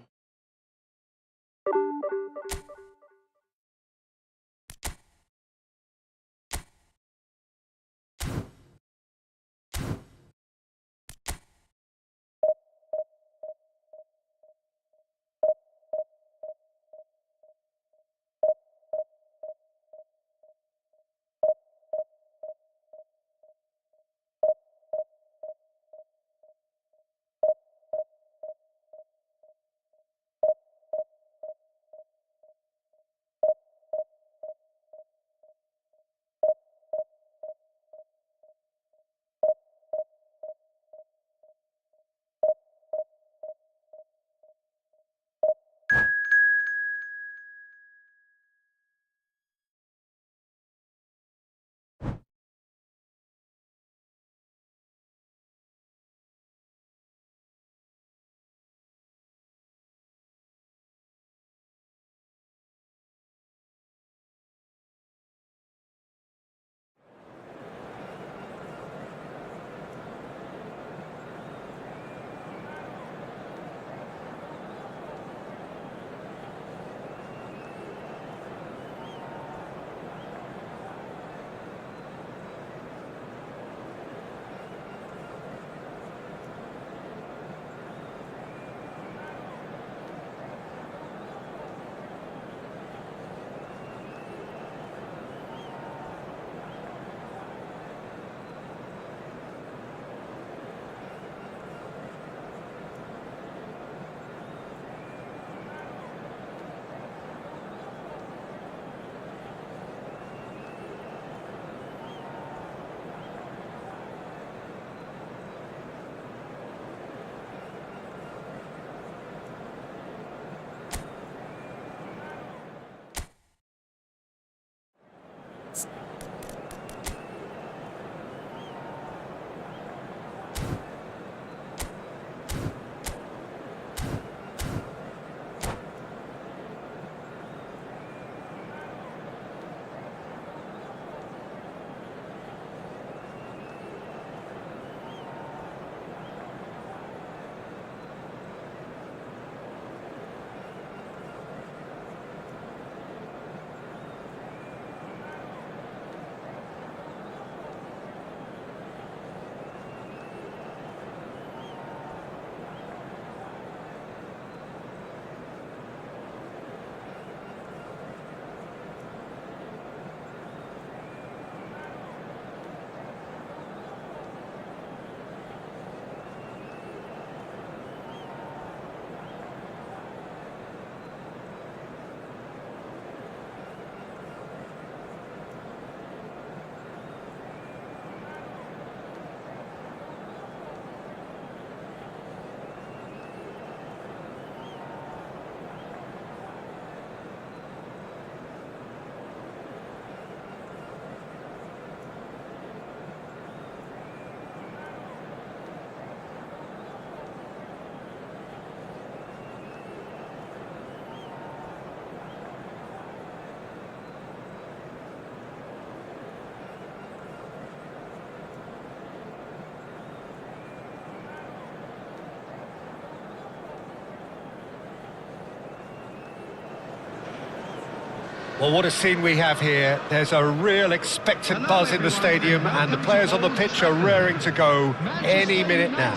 Well, what a scene we have here. There's a real expectant buzz in the stadium, and the players on the pitch are raring to go any minute now.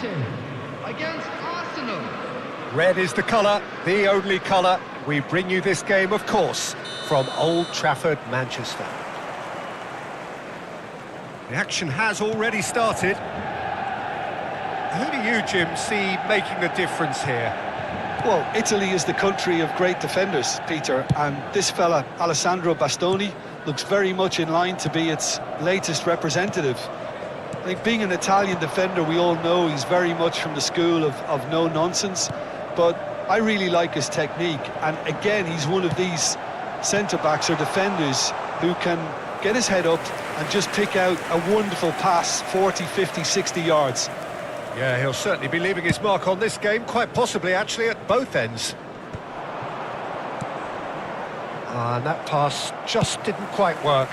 Against Arsenal. Red is the colour, the only colour. We bring you this game, of course, from Old Trafford, Manchester. The action has already started. Who do you, Jim, see making the difference here? Well, Italy is the country of great defenders, Peter, and this fella, Alessandro Bastoni, looks very much in line to be its latest representative. I think being an Italian defender, we all know he's very much from the school of no-nonsense, but I really like his technique, and again, he's one of these centre-backs or defenders who can get his head up and just pick out a wonderful pass, 40, 50, 60 yards. Yeah, he'll certainly be leaving his mark on this game, quite possibly actually at both ends. And that pass just didn't quite work.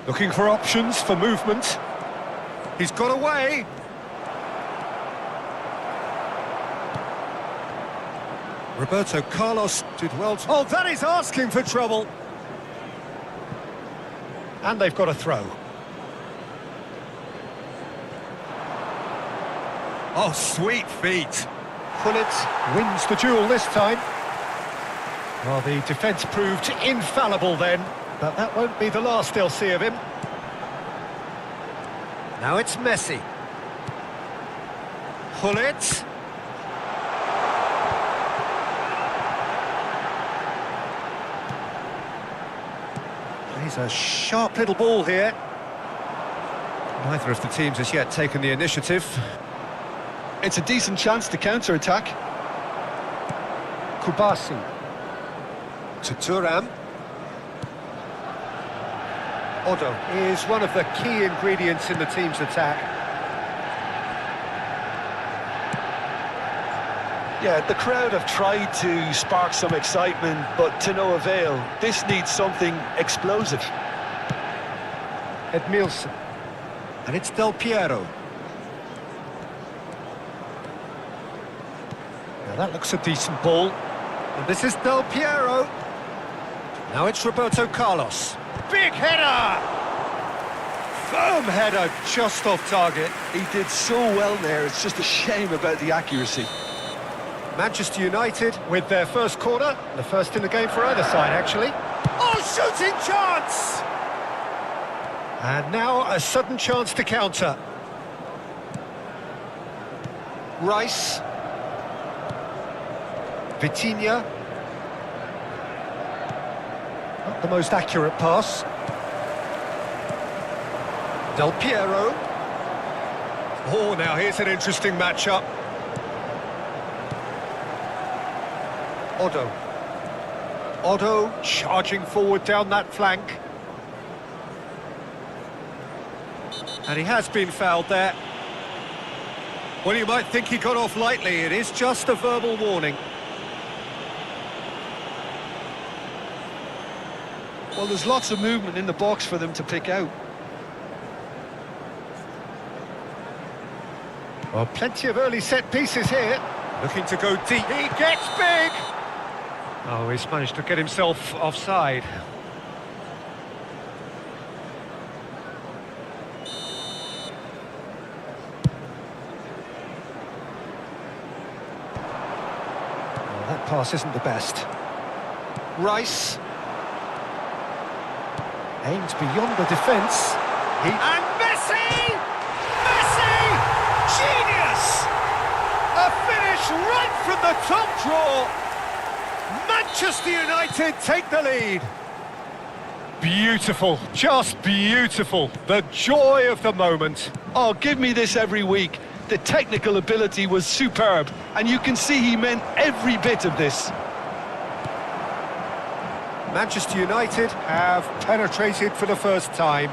Looking for options for movement. He's got away. Roberto Carlos did well. Oh, that is asking for trouble. And they've got a throw. Oh, sweet feet. Pullet wins the duel this time. Well, the defence proved infallible then, but that won't be the last they'll see of him. Now it's Messi. Pullet. He's a sharp little ball here. Neither of the teams has yet taken the initiative. It's a decent chance to counter-attack. Kubasi. To Thuram. Odo is one of the key ingredients in the team's attack. Yeah, the crowd have tried to spark some excitement, but to no avail. This needs something explosive. Edmilson. And it's Del Piero. Now that looks a decent ball. And this is Del Piero. Now it's Roberto Carlos. Big header! Firm header, just off target. He did so well there, it's just a shame about the accuracy. Manchester United with their first corner, the first in the game for either side, actually. Oh, shooting chance! And now a sudden chance to counter. Rice. Vitinha. Not the most accurate pass. Del Piero. Oh, now here's an interesting matchup. Odo charging forward down that flank. And he has been fouled there. Well, you might think he got off lightly. It is just a verbal warning. Well, there's lots of movement in the box for them to pick out. Well, plenty of early set pieces here. Looking to go deep. He gets big! Oh, he's managed to get himself offside. Well, that pass isn't the best. Rice. Aims beyond the defence. And Messi! Messi! Genius! A finish right from the top draw. Manchester United take the lead. Beautiful, just beautiful. The joy of the moment. Oh, give me this every week. The technical ability was superb, and you can see he meant every bit of this. Manchester United have penetrated for the first time.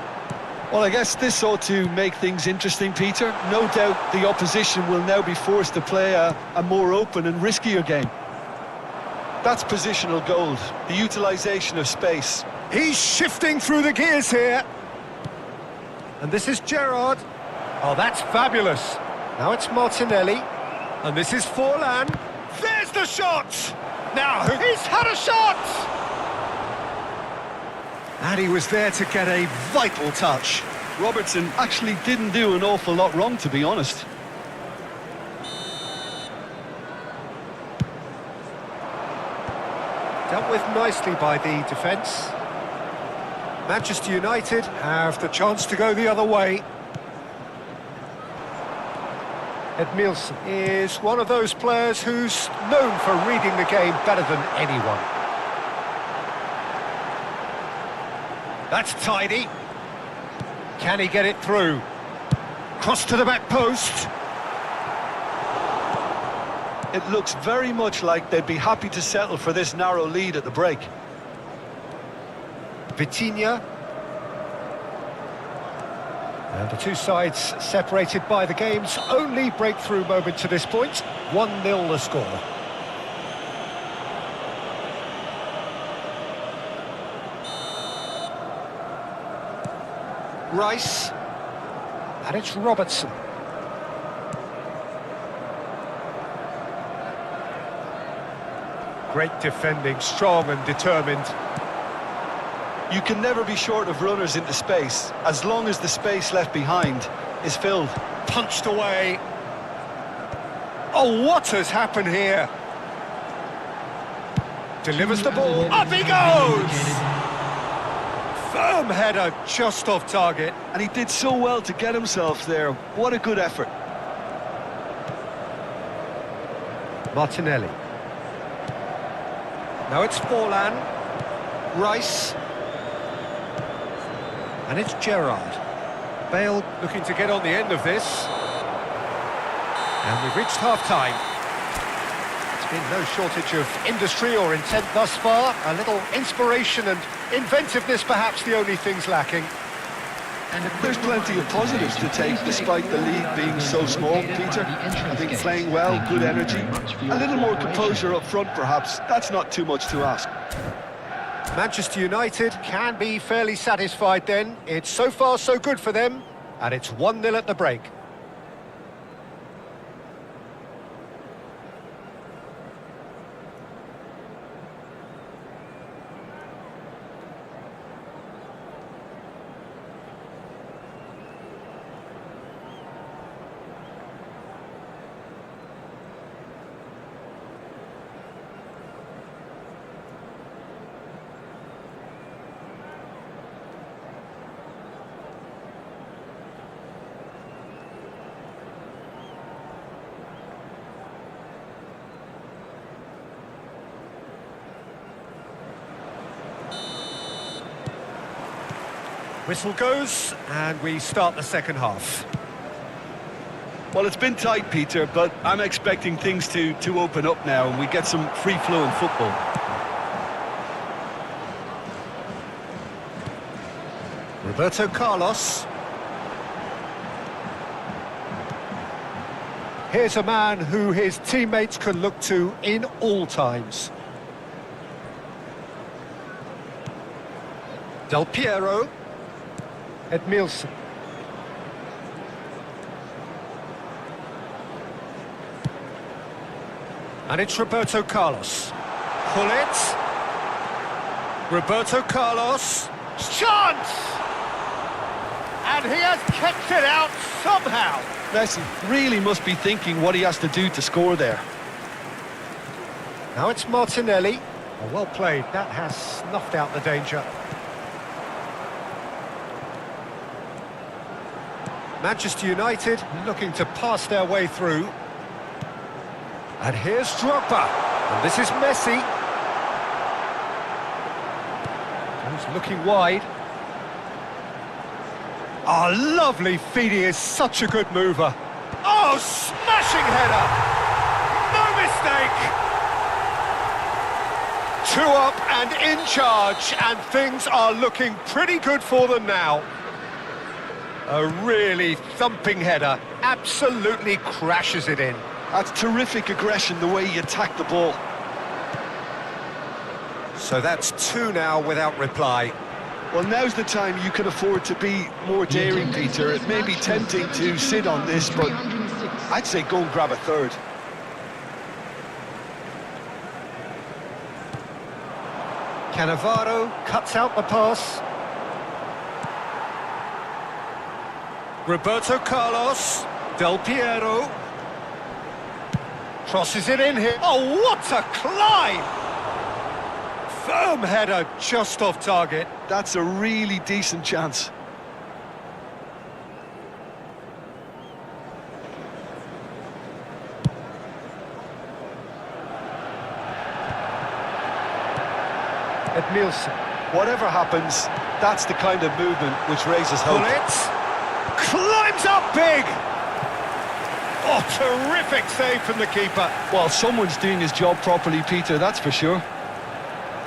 Well, I guess this ought to make things interesting, Peter. No doubt the opposition will now be forced to play a more open and riskier game. That's positional gold, the utilisation of space. He's shifting through the gears here. And this is Gerrard. Oh, that's fabulous. Now it's Martinelli. And this is Forlan. There's the shot! Now, he's had a shot! And he was there to get a vital touch. Robertson actually didn't do an awful lot wrong, to be honest. Dealt with nicely by the defence. Manchester United have the chance to go the other way. Edmilson is one of those players who's known for reading the game better than anyone. That's tidy. Can he get it through? Cross to the back post. It looks very much like they'd be happy to settle for this narrow lead at the break. Vitinha. And the two sides separated by the game's only breakthrough moment to this point. 1-0 the score. Rice. And it's Robertson. Great defending, strong and determined. You can never be short of runners into space, as long as the space left behind is filled. Punched away. Oh, what has happened here? Delivers the ball. Up he goes! Firm header, just off target. And he did so well to get himself there. What a good effort. Martinelli. Now it's Forlan. Rice. And it's Gerrard. Bale looking to get on the end of this. And we've reached half-time. It's been no shortage of industry or intent thus far. A little inspiration and inventiveness, perhaps the only things lacking. There's plenty of positives to take despite the lead being so small, Peter. I think playing well, good energy. A little more composure up front, perhaps. That's not too much to ask. Manchester United can be fairly satisfied then. It's so far so good for them, and it's 1-0 at the break. Whistle goes, and we start the second half. Well, it's been tight, Peter, but I'm expecting things to open up now and we get some free-flowing football. Roberto Carlos. Here's a man who his teammates can look to in all times. Del Piero. Edmilson. And it's Roberto Carlos. Pull it. Roberto Carlos. Chance! And he has kept it out somehow. Messi really must be thinking what he has to do to score there. Now it's Martinelli. Oh, well played. That has snuffed out the danger. Manchester United looking to pass their way through. And here's Drogba. And this is Messi. He's looking wide. Oh, lovely feed. He is such a good mover. Oh, smashing header. No mistake. 2 up and in charge, and things are looking pretty good for them now. A really thumping header, absolutely crashes it in. That's terrific aggression, the way he attacked the ball. So that's 2 now without reply. Well, now's the time you can afford to be more daring, Peter. It may be tempting to sit on this, but I'd say go and grab a third. Cannavaro cuts out the pass. Roberto Carlos, Del Piero. Crosses it in here. Oh, what a climb! Firm header just off target. That's a really decent chance. Edmilson. Whatever happens, that's the kind of movement which raises hope. Bullet. Climbs up big! Oh, terrific save from the keeper. Well, someone's doing his job properly, Peter, that's for sure.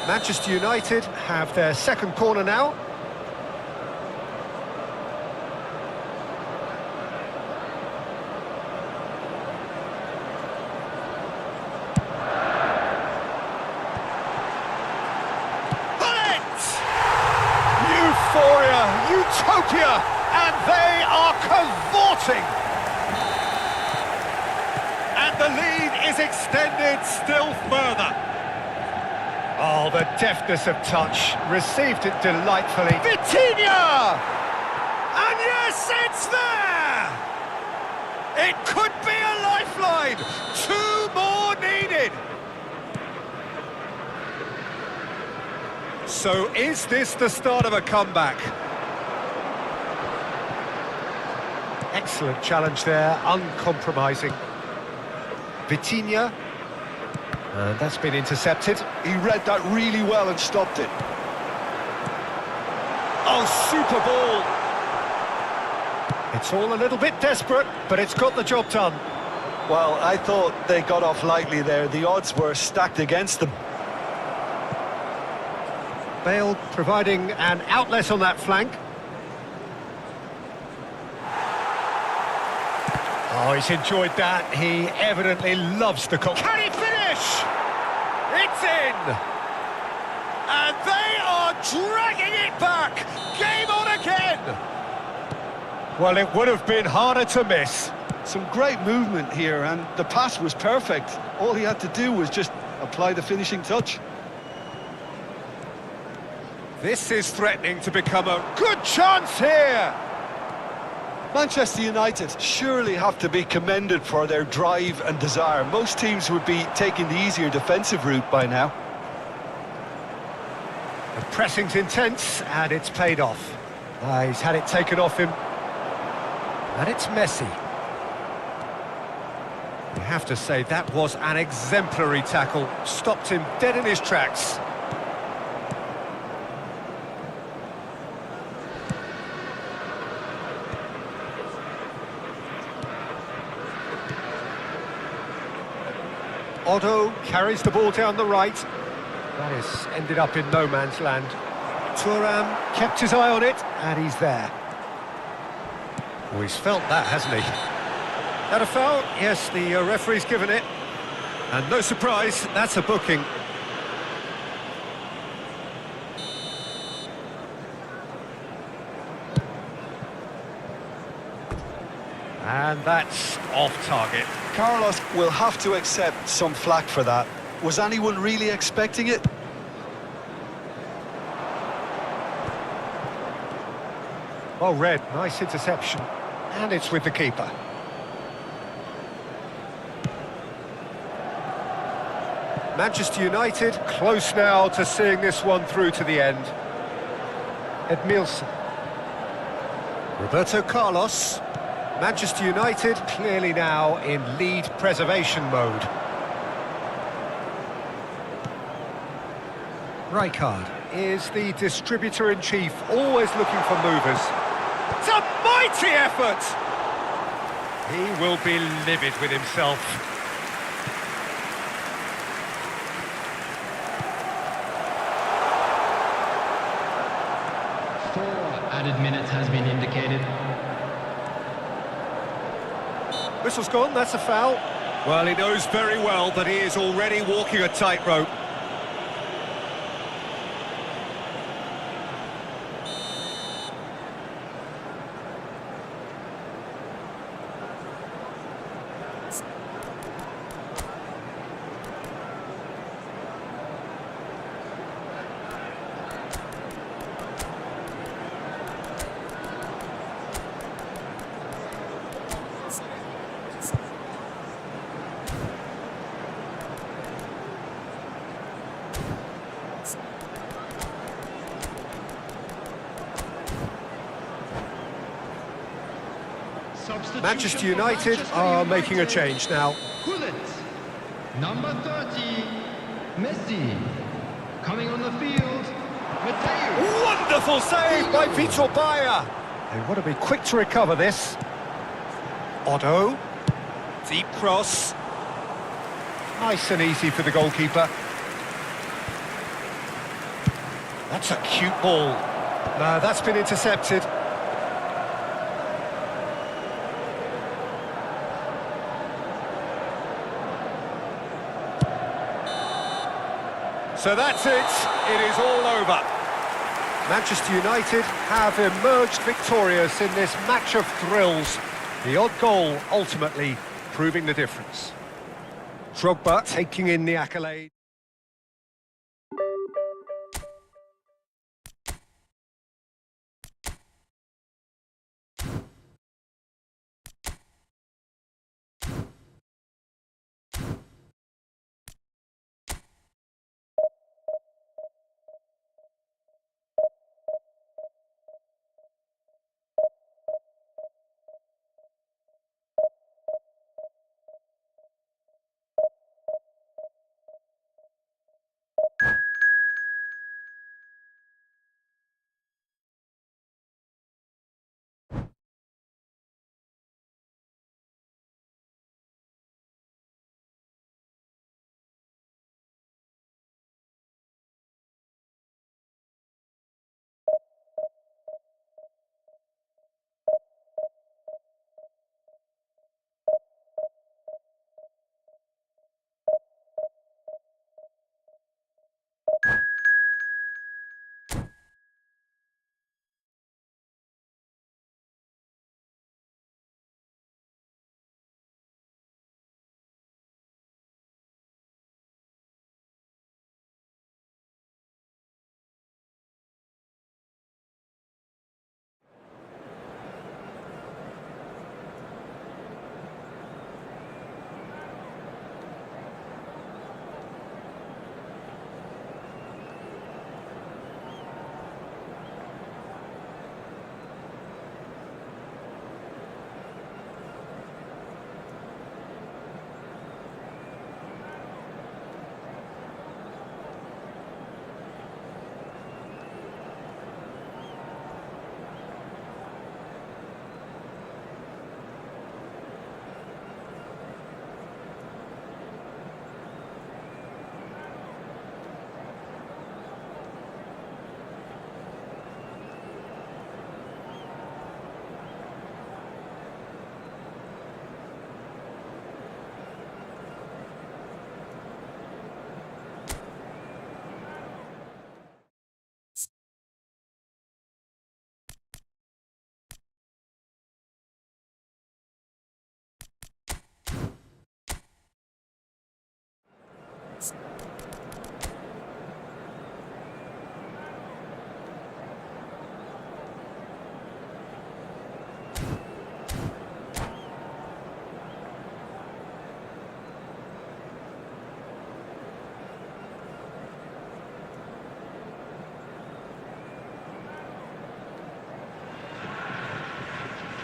Manchester United have their second corner now. Euphoria, utopia, and they are cavorting. And the lead is extended still further. Oh, the deftness of touch, received it delightfully. Vitinha! And yes, it's there! It could be a lifeline. 2 more needed. So is this the start of a comeback? Excellent challenge there, uncompromising. Vitinha. And that's been intercepted. He read that really well and stopped it. Oh, super ball! It's all a little bit desperate, but it's got the job done. Well, I thought they got off lightly there. The odds were stacked against them. Bale providing an outlet on that flank. Oh, he's enjoyed that. He evidently loves the call. Can he finish? It's in! And they are dragging it back! Game on again! Well, it would have been harder to miss. Some great movement here, and the pass was perfect. All he had to do was just apply the finishing touch. This is threatening to become a good chance here! Manchester United surely have to be commended for their drive and desire. Most teams would be taking the easier defensive route by now. The pressing's intense, and it's paid off. He's had it taken off him. And it's Messi. You have to say, that was an exemplary tackle. Stopped him dead in his tracks. Otto carries the ball down the right. That has ended up in no man's land. Thuram kept his eye on it, and he's there. Oh, he's felt that, hasn't he? That a foul? Yes, the referee's given it. And no surprise, that's a booking. And that's off target. Carlos will have to accept some flack for that. Was anyone really expecting it? Well read, nice interception. And it's with the keeper. Manchester United close now to seeing this one through to the end. Edmilson. Roberto Carlos. Manchester United clearly now in lead preservation mode. Rijkaard is the distributor-in-chief, always looking for movers. It's a mighty effort! He will be livid with himself. 4 added minutes has been indicated. Whistle's gone, that's a foul. Well, he knows very well that he is already walking a tightrope. Manchester United are making a change now. Number 30, Messi. Coming on the field, Mateo. Wonderful save by Vitor Bayer. They want to be quick to recover this. Otto. Deep cross. Nice and easy for the goalkeeper. That's a cute ball. No, that's been intercepted. So that's it. It is all over. Manchester United have emerged victorious in this match of thrills. The odd goal ultimately proving the difference. Drogba taking in the accolade.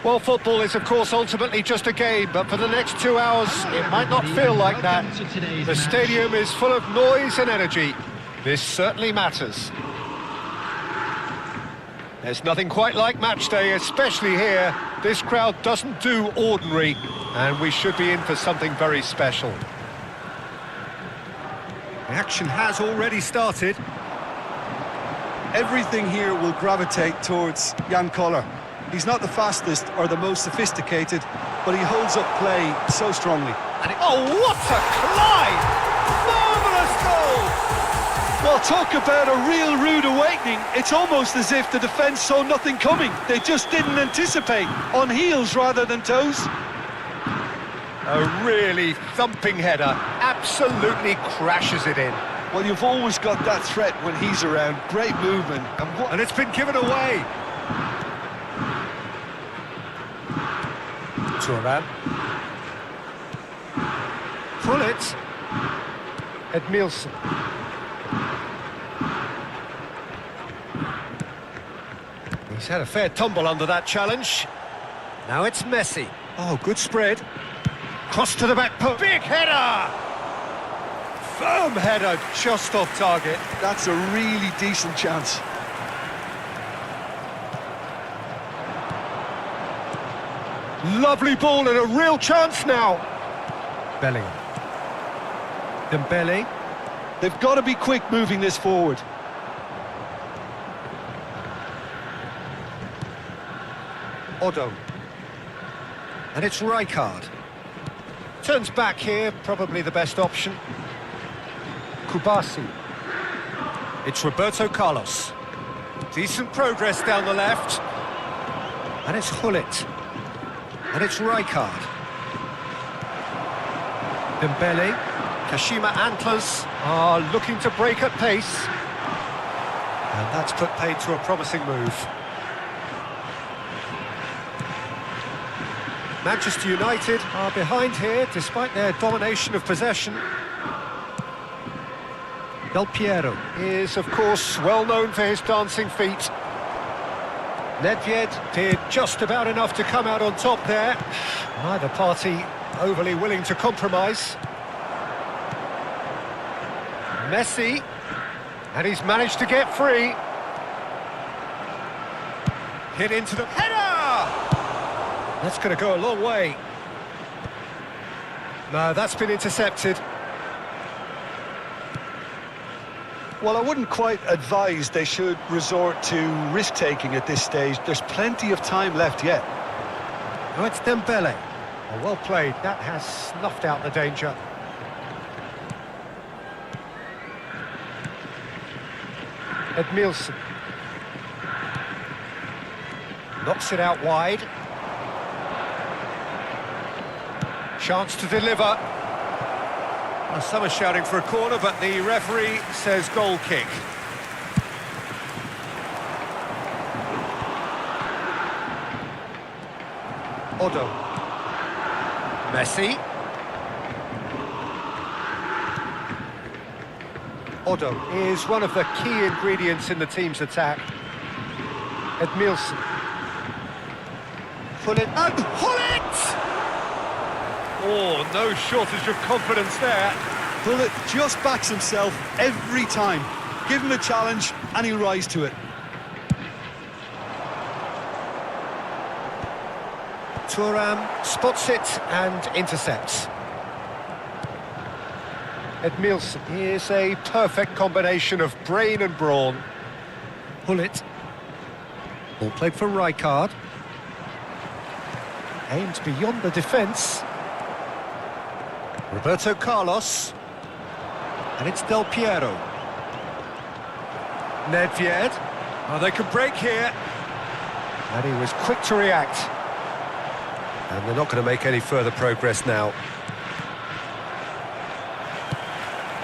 Well, football is, of course, ultimately just a game, but for the next 2 hours, it might not feel like that. The stadium is full of noise and energy. This certainly matters. There's nothing quite like match day, especially here. This crowd doesn't do ordinary, and we should be in for something very special. The action has already started. Everything here will gravitate towards Jan Koller. He's not the fastest or the most sophisticated, but he holds up play so strongly. Oh, what a climb! Marvellous goal! Well, talk about a real rude awakening. It's almost as if the defence saw nothing coming. They just didn't anticipate, on heels rather than toes. A really thumping header, absolutely crashes it in. Well, you've always got that threat when he's around. Great movement. And it's been given away. Turan. Pullet. Edmilson. He's had a fair tumble under that challenge. Now it's Messi. Oh, good spread. Cross to the back post. Big header! Firm header, just off target. That's a really decent chance. Lovely ball and a real chance now. Bellingham. Dembele. They've got to be quick moving this forward. Otto. And it's Rijkaard. Turns back here, probably the best option. Kubasi. It's Roberto Carlos. Decent progress down the left. And it's Gullit. And it's Rijkaard. Dembele. Kashima Antlers are looking to break at pace. And that's put paid to a promising move. Manchester United are behind here, despite their domination of possession. Del Piero is, of course, well known for his dancing feet. Nedved did just about enough to come out on top there. Neither party overly willing to compromise. Messi, and he's managed to get free. Hit into the header! That's going to go a long way. No, that's been intercepted. Well, I wouldn't quite advise they should resort to risk-taking at this stage. There's plenty of time left yet. Oh, it's Dembele. Oh, well played. That has snuffed out the danger. Edmilson. Knocks it out wide. Chance to deliver. Well, some are shouting for a corner, but the referee says goal kick. Otto. Messi. Otto is one of the key ingredients in the team's attack. Edmilson. Gullit. And Gullit! Oh, no shortage of confidence there. Gullit just backs himself every time. Give him a challenge and he'll rise to it. Thuram spots it and intercepts. Edmilson is a perfect combination of brain and brawn. Gullit. Ball played for Rijkaard. Aimed beyond the defence. Roberto Carlos. And it's Del Piero. Nedved. Oh, they could break here. And he was quick to react. And they're not going to make any further progress now.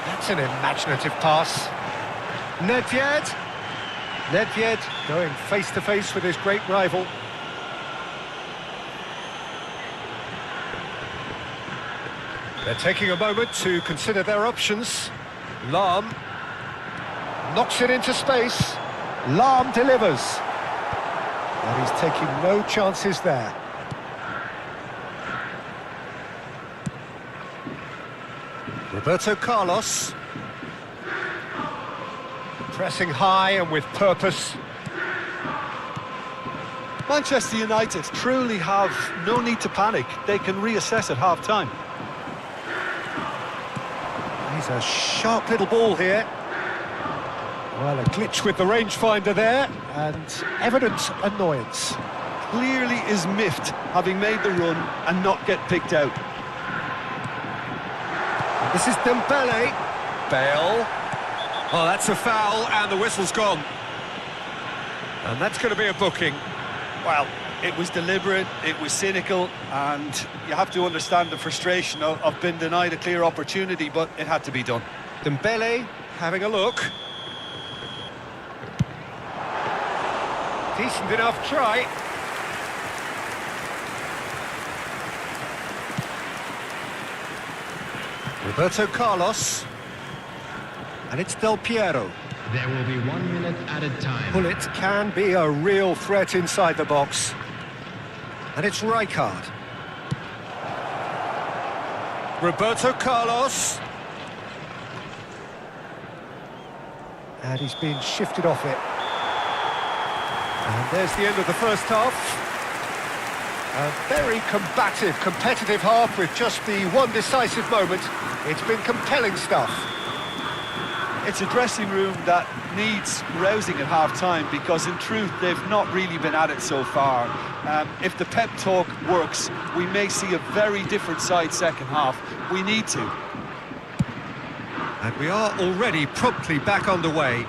That's an imaginative pass. Nedved. Nedved going face-to-face with his great rival. They're taking a moment to consider their options. Lahm knocks it into space. Lahm delivers. And he's taking no chances there. Roberto Carlos. Pressing high and with purpose. Manchester United truly have no need to panic. They can reassess at half-time. He's a sharp little ball here. Well, a glitch with the rangefinder there, and evident annoyance. Clearly is miffed, having made the run and not get picked out. This is Dembele. Bale. Oh, that's a foul, and the whistle's gone. And that's going to be a booking. Well, it was deliberate, it was cynical, and you have to understand the frustration of being denied a clear opportunity, but it had to be done. Dembele having a look. Decent enough try. Roberto Carlos. And it's Del Piero. There will be 1 minute added time. Gullit can be a real threat inside the box. And it's Rijkaard. Roberto Carlos. And he's been shifted off it. And there's the end of the first half. A very combative, competitive half with just the one decisive moment. It's been compelling stuff. It's a dressing room that needs rousing at half-time because, in truth, they've not really been at it so far. If the pep talk works, we may see a very different side second half. We need to. And we are already promptly back underway.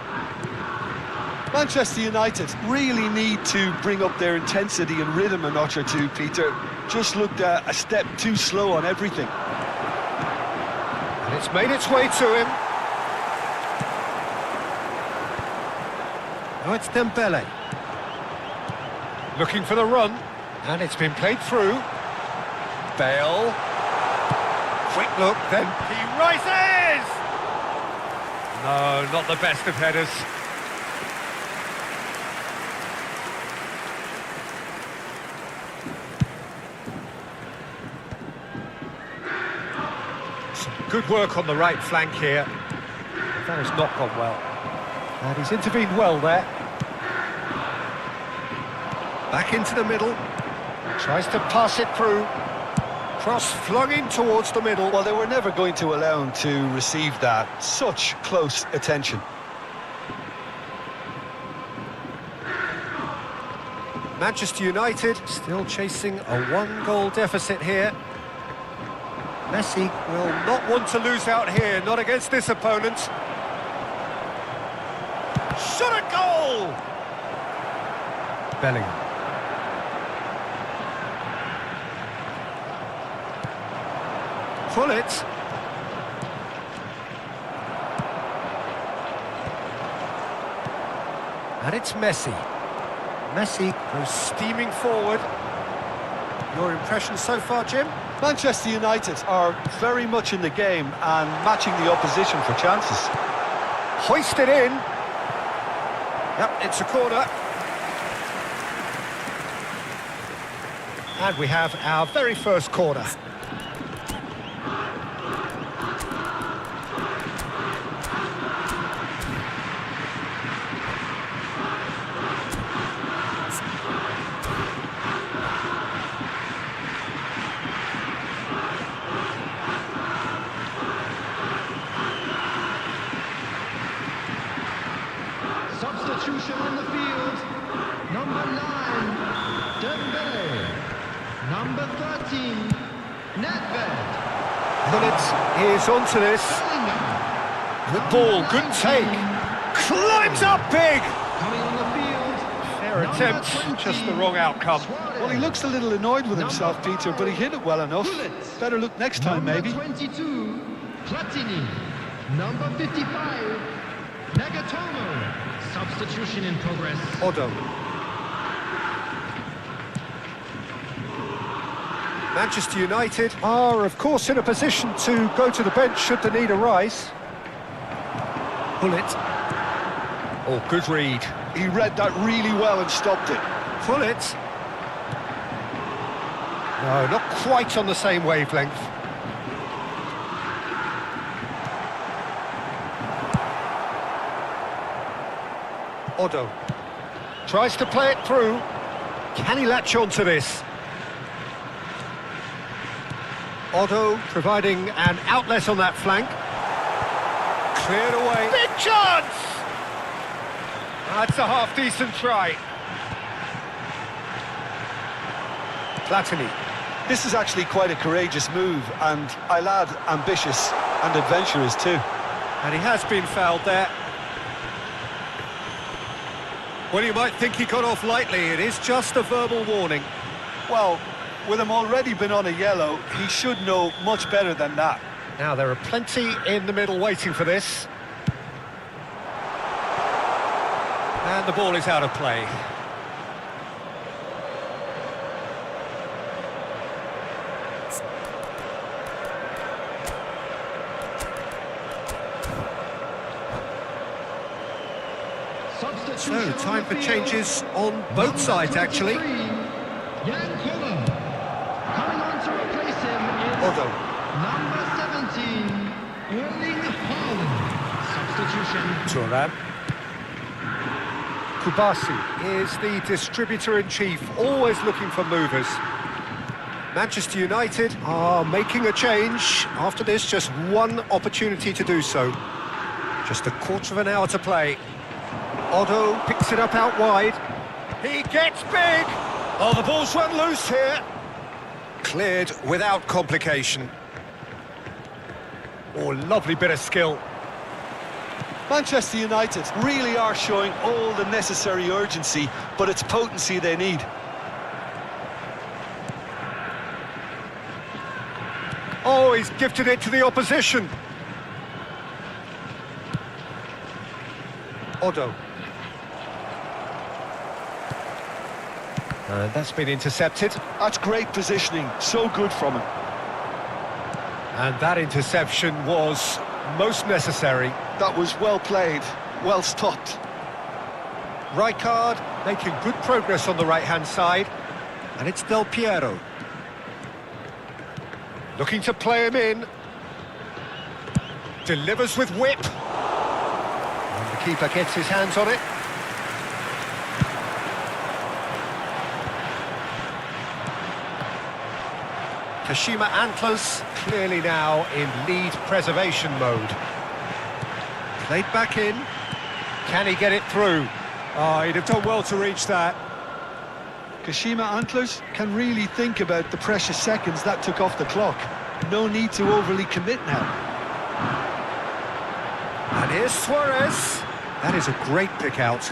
Manchester United really need to bring up their intensity and rhythm a notch or two, Peter. Just looked a step too slow on everything. And it's made its way to him. Now it's Dembele. Looking for the run. And it's been played through. Bale. Quick look, then he rises! No, not the best of headers. Some good work on the right flank here. But that has not gone well. And he's intervened well there. Back into the middle. Tries to pass it through. Cross flung in towards the middle. Well, they were never going to allow him to receive that. Such close attention. Manchester United still chasing a one-goal deficit here. Messi will not want to lose out here, not against this opponent. Shot a goal! Bellingham. Pull it. And it's Messi. Messi goes steaming forward. Your impression so far, Jim? Manchester United are very much in the game and matching the opposition for chances. Hoisted in. Yep, it's a corner. And we have our very first corner. Substitution on the field. Number 9, Dembele. Number 13, Nedved. Bullet is onto this. Good ball, good take. Climbs up big. Coming on the field. Fair attempt, 20, just the wrong outcome. Well, he looks a little annoyed with himself, Peter, but he hit it well enough. Better look next time, maybe. Number 22, Platini. Number 55, Nagatomo. Substitution in progress. Odo. Manchester United are, of course, in a position to go to the bench should the need arise. Bullet. Oh, good read. He read that really well and stopped it. Bullet. No, not quite on the same wavelength. Odo tries to play it through. Can he latch on to this? Odo providing an outlet on that flank. Cleared away. Big chance! That's a half-decent try. Platini. This is actually quite a courageous move, and I'll add ambitious and adventurous too. And he has been fouled there. Well, you might think he got off lightly. It is just a verbal warning. Well, with him already been on a yellow, he should know much better than that. Now, there are plenty in the middle waiting for this. And the ball is out of play. So, time for changes on both sides, actually. Yankova. Odo. Number 17, Erling Haaland. Substitution. Thuram. Kubasi is the distributor-in-chief, always looking for movers. Manchester United are making a change. After this, just one opportunity to do so. Just a quarter of an hour to play. Odo picks it up out wide. He gets big! Oh, the ball's run loose here. Cleared without complication. Oh, lovely bit of skill. Manchester United really are showing all the necessary urgency, but it's potency they need. Oh, he's gifted it to the opposition. Odo. And that's been intercepted. That's great positioning, so good from him. And that interception was most necessary. That was well played, well stopped. Rijkaard making good progress on the right-hand side. And it's Del Piero. Looking to play him in. Delivers with whip. And the keeper gets his hands on it. Kashima Antlers clearly now in lead preservation mode. Played back in. Can he get it through? Oh, he'd have done well to reach that. Kashima Antlers can really think about the precious seconds that took off the clock. No need to overly commit now. And here's Suarez. That is a great pick out.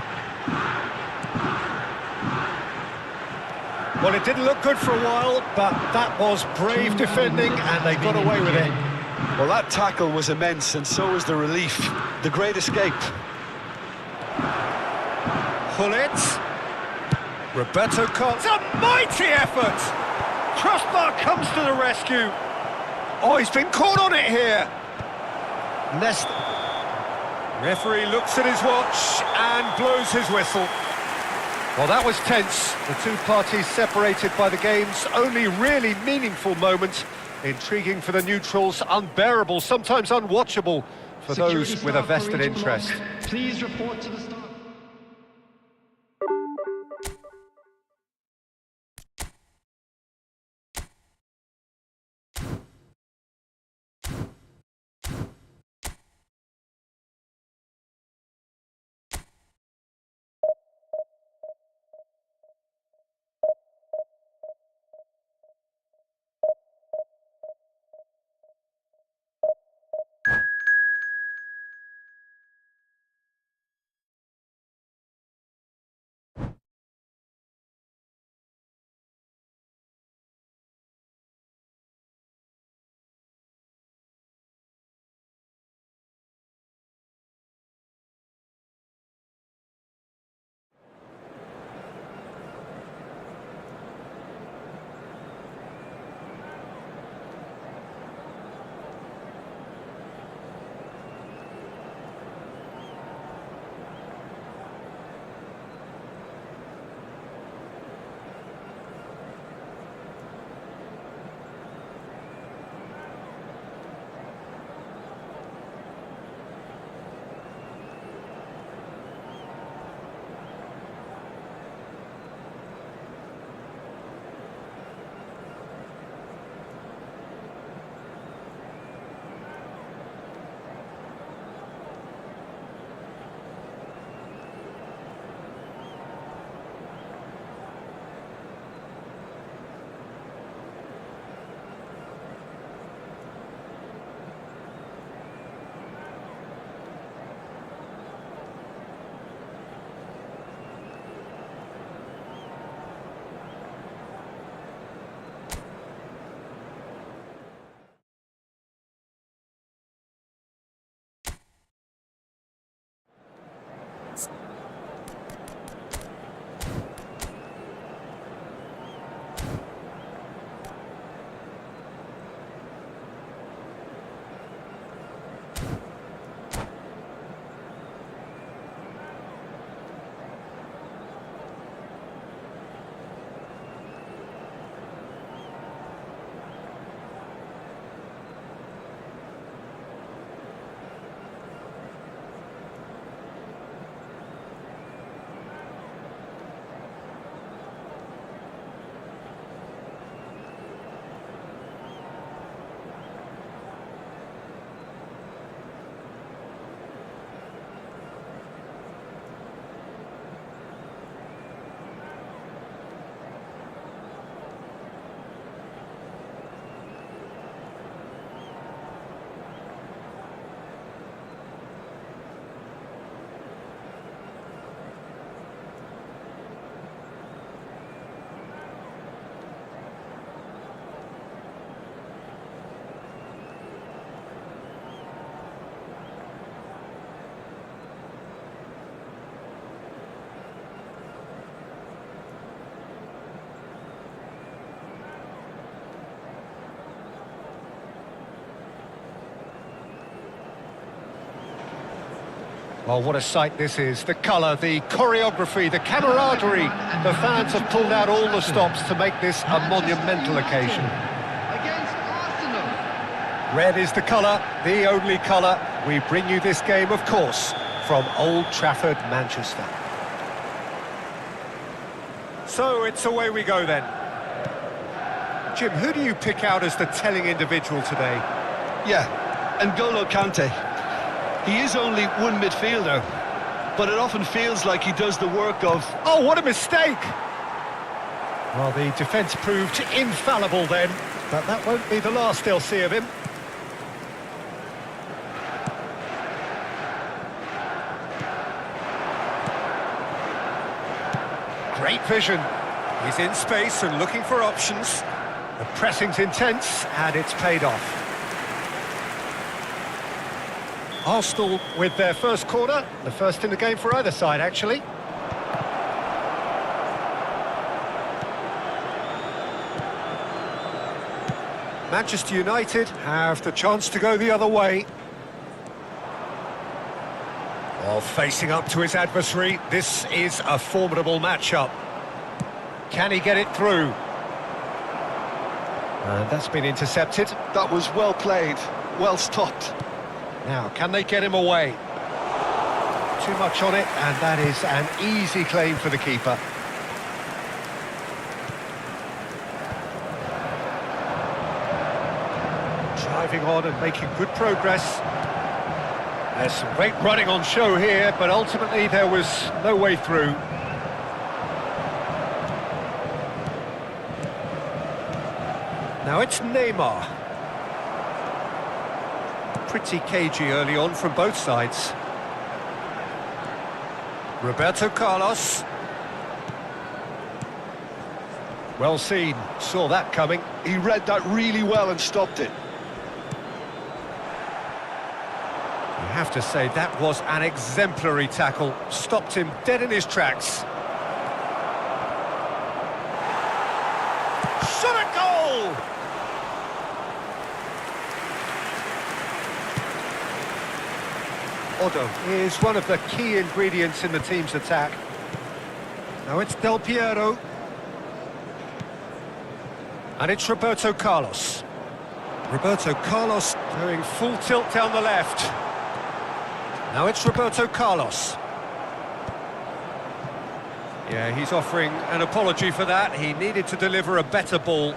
Well, it didn't look good for a while, but that was brave defending, and they got away with it. Well, that tackle was immense, and so was the relief. The great escape. Hullet. Roberto Carlos. It's a mighty effort! Crossbar comes to the rescue. Oh, he's been caught on it here. Nest. Referee looks at his watch and blows his whistle. Well, that was tense. The two parties separated by the game's only really meaningful moment. Intriguing for the neutrals, unbearable, sometimes unwatchable for those with a vested interest. Please report to the Well, what a sight this is. The colour, the choreography, the camaraderie. The fans have pulled out all the stops to make this a monumental occasion. Against Arsenal. Red is the colour, the only colour. We bring you this game, of course, from Old Trafford, Manchester. So it's away we go then. Jim, who do you pick out as the telling individual today? Yeah, N'Golo Kante. He is only one midfielder, but it often feels like he does the work of... Oh, what a mistake! Well, the defence proved infallible then, but that won't be the last they'll see of him. Great vision. He's in space and looking for options. The pressing's intense, and it's paid off. Arsenal with their first corner, the first in the game for either side, actually. Manchester United have the chance to go the other way. While facing up to his adversary, this is a formidable matchup. Can he get it through? And that's been intercepted. That was well played, well stopped. Now, can they get him away? Too much on it, and that is an easy claim for the keeper. Driving on and making good progress. There's some great running on show here, but ultimately there was no way through. Now it's Neymar. Pretty cagey early on from both sides. Roberto Carlos. Well seen, saw that coming. He read that really well and stopped it. You have to say that was an exemplary tackle. Stopped him dead in his tracks. Shot a goal! Odo is one of the key ingredients in the team's attack. Now it's Del Piero. And it's Roberto Carlos. Roberto Carlos going full tilt down the left. Now it's Roberto Carlos. Yeah, he's offering an apology for that. He needed to deliver a better ball.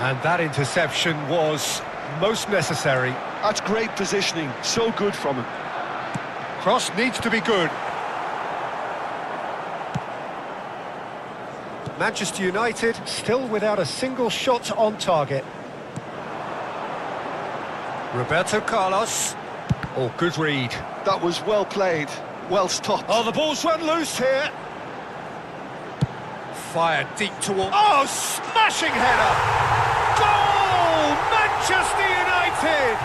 And that interception was most necessary. That's great positioning, so good from him. Cross needs to be good. Manchester United still without a single shot on target. Roberto Carlos. Oh, good read. That was well played, well stopped. Oh, the ball's run loose here. Fired deep toward... Oh, smashing header! Goal! Manchester United!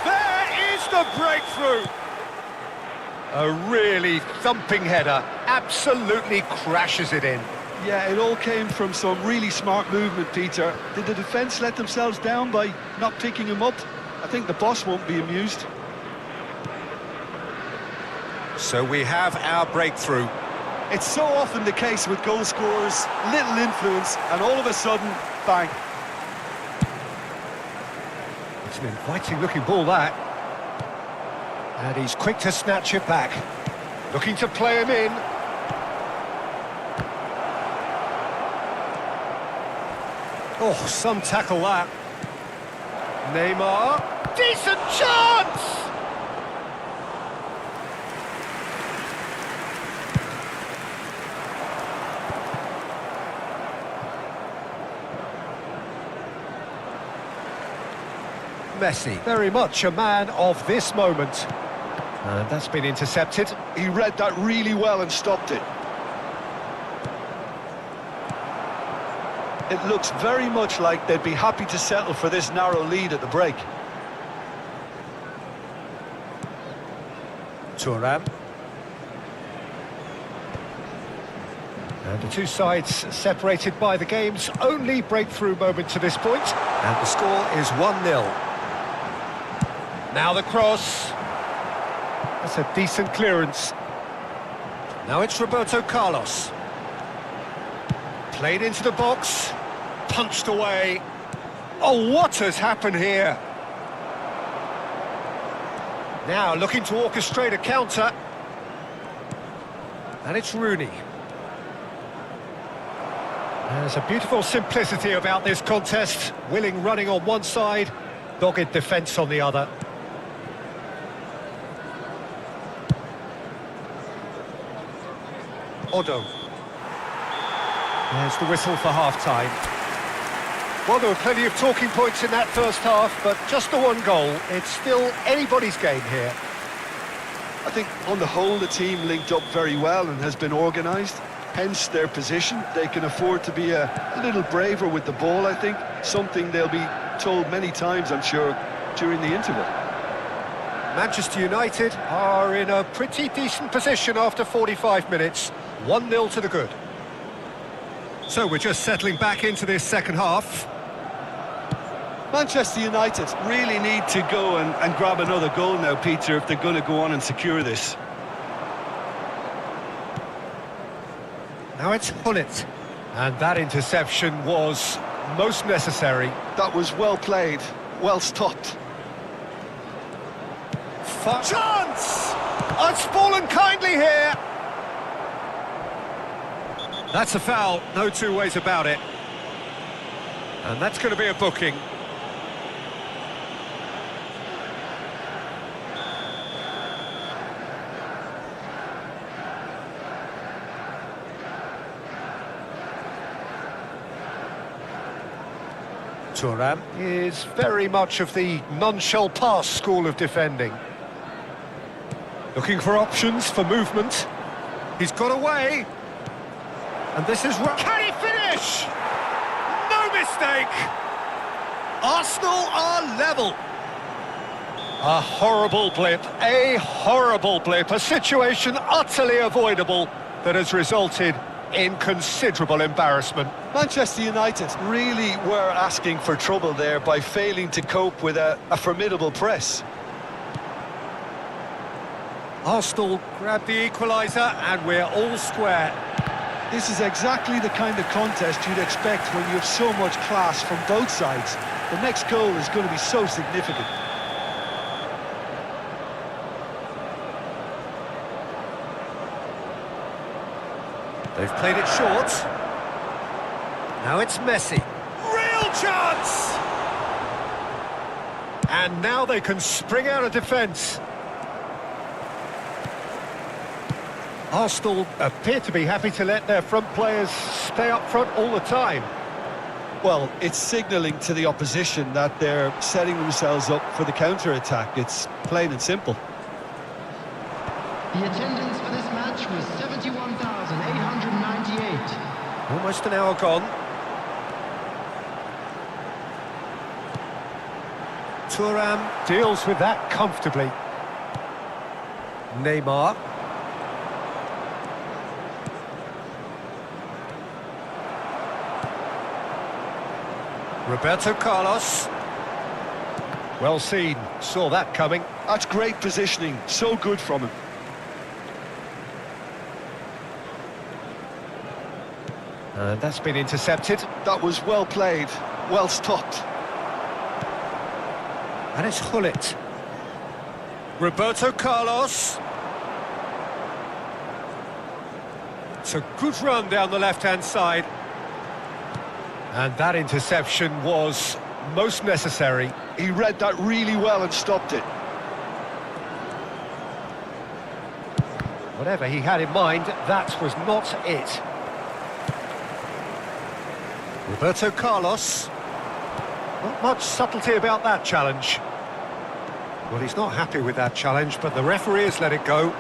There is the breakthrough! A really thumping header, absolutely crashes it in. Yeah, it all came from some really smart movement, Peter. Did the defence let themselves down by not picking him up? I think the boss won't be amused. So we have our breakthrough. It's so often the case with goal scorers, little influence, and all of a sudden, bang. It's an inviting-looking ball, that. And he's quick to snatch it back. Looking to play him in. Oh, some tackle that. Neymar. Decent chance! Messi, very much a man of this moment. And that's been intercepted. He read that really well and stopped it. It looks very much like they'd be happy to settle for this narrow lead at the break. Thuram. And the two sides separated by the game's only breakthrough moment to this point. And the score is 1-0. Now the cross. That's a decent clearance. Now it's Roberto Carlos. Played into the box. Punched away. Oh, what has happened here? Now looking to orchestrate a counter. And it's Rooney. There's a beautiful simplicity about this contest. Willing running on one side, dogged defence on the other. Odo. There's the whistle for half-time. Well, there were plenty of talking points in that first half, but just the one goal. It's still anybody's game here. I think on the whole the team linked up very well and has been organised. Hence their position. They can afford to be a little braver with the ball, I think. Something they'll be told many times, I'm sure, during the interval. Manchester United are in a pretty decent position after 45 minutes. 1-0 to the good. So we're just settling back into this second half. Manchester United really need to go and grab another goal now, Peter, if they're going to go on and secure this. Now it's Hullet. And that interception was most necessary. That was well played, well stopped. Chance! Oh, it's fallen kindly here. That's a foul, no two ways about it. And that's going to be a booking. Thuram is very much of the none-shall-pass school of defending. Looking for options for movement. He's got away. And this is... Can he finish? No mistake! Arsenal are level. A horrible blip, a situation utterly avoidable that has resulted in considerable embarrassment. Manchester United really were asking for trouble there by failing to cope with a formidable press. Arsenal grab the equaliser and we're all square. This is exactly the kind of contest you'd expect when you have so much class from both sides. The next goal is going to be so significant. They've played it short. Now it's Messi. Real chance! And now they can spring out of defence. Arsenal appear to be happy to let their front players stay up front all the time. Well, it's signalling to the opposition that they're setting themselves up for the counter-attack. It's plain and simple. The attendance for this match was 71,898. Almost an hour gone. Thuram deals with that comfortably. Neymar. Roberto Carlos. Well seen, saw that coming. That's great positioning, so good from him. And that's been intercepted. That was well played, well stopped. And it's Hullet. Roberto Carlos. It's a good run down the left-hand side. And that interception was most necessary. He read that really well and stopped it. Whatever he had in mind, that was not it. Roberto Carlos. Not much subtlety about that challenge. Well, he's not happy with that challenge, but the referee has let it go.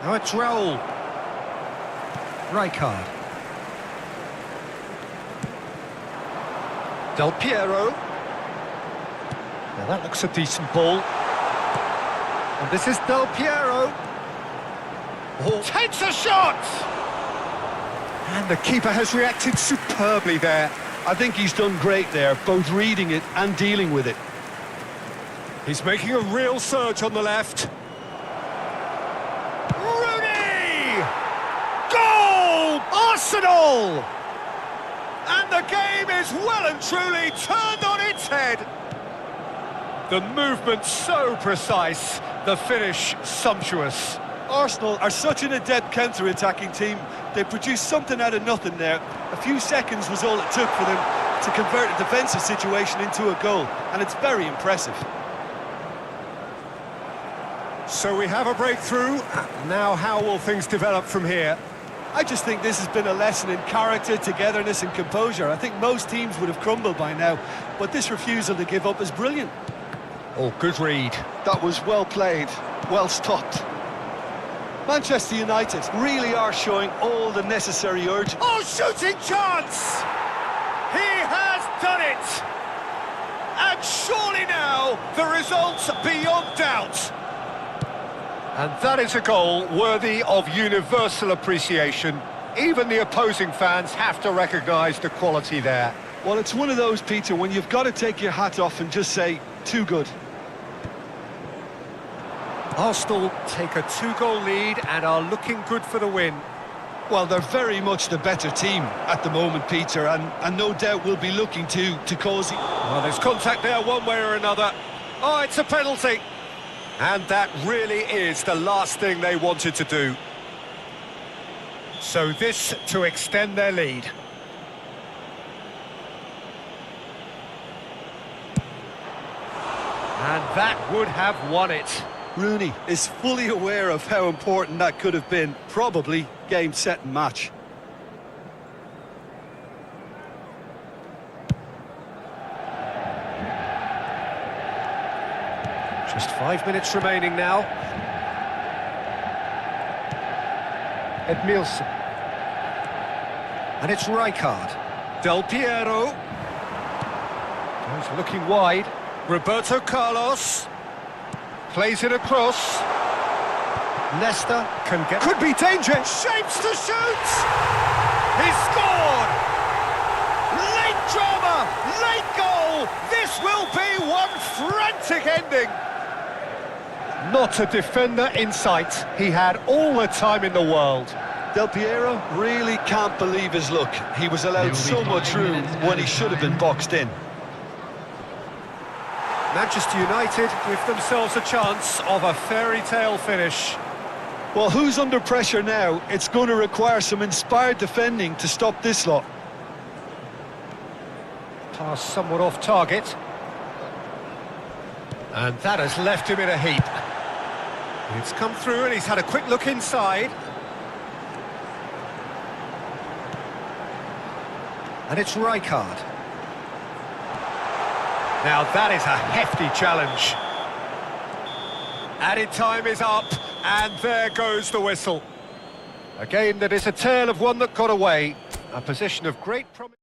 Now it's Raul. Rijkaard. Del Piero. Now that looks a decent ball. And this is Del Piero. Takes a shot! And the keeper has reacted superbly there. I think he's done great there, both reading it and dealing with it. He's making a real surge on the left. Rooney! Goal! Arsenal! And the game is well and truly turned on its head. The movement so precise, the finish sumptuous. Arsenal are such an adept counter-attacking team. They produced something out of nothing there. A few seconds was all it took for them to convert a defensive situation into a goal, and it's very impressive. So we have a breakthrough. Now how will things develop from here? I just think this has been a lesson in character, togetherness and composure. I think most teams would have crumbled by now, but this refusal to give up is brilliant. Oh, good read. That was well played, well stopped. Manchester United really are showing all the necessary urgency. Oh, shooting chance! He has done it! And surely now, the result's beyond doubt. And that is a goal worthy of universal appreciation. Even the opposing fans have to recognise the quality there. Well, it's one of those, Peter, when you've got to take your hat off and just say, too good. Arsenal take a 2-goal lead and are looking good for the win. Well, they're very much the better team at the moment, Peter, and no doubt will be looking to cause... Well, there's contact there one way or another. Oh, it's a penalty. And that really is the last thing they wanted to do. So this to extend their lead. And that would have won it. Rooney is fully aware of how important that could have been. Probably game, set and match. Just 5 minutes remaining now. Edmilson. And it's Rijkaard. Del Piero. He's looking wide. Roberto Carlos. Plays it across. Leicester can get... Could be danger. Shapes to shoot! He's scored! Late drama! Late goal! This will be one frantic ending! Not a defender in sight. He had all the time in the world. Del Piero really can't believe his luck. He was allowed so much room when he should have been boxed in. Manchester United give themselves a chance of a fairy tale finish. Well, who's under pressure now? It's going to require some inspired defending to stop this lot. Pass somewhat off target. And that has left him in a heap. It's come through and he's had a quick look inside. And it's Rijkaard. Now that is a hefty challenge. Added time is up, and there goes the whistle. A game that is a tale of one that got away. A position of great promise.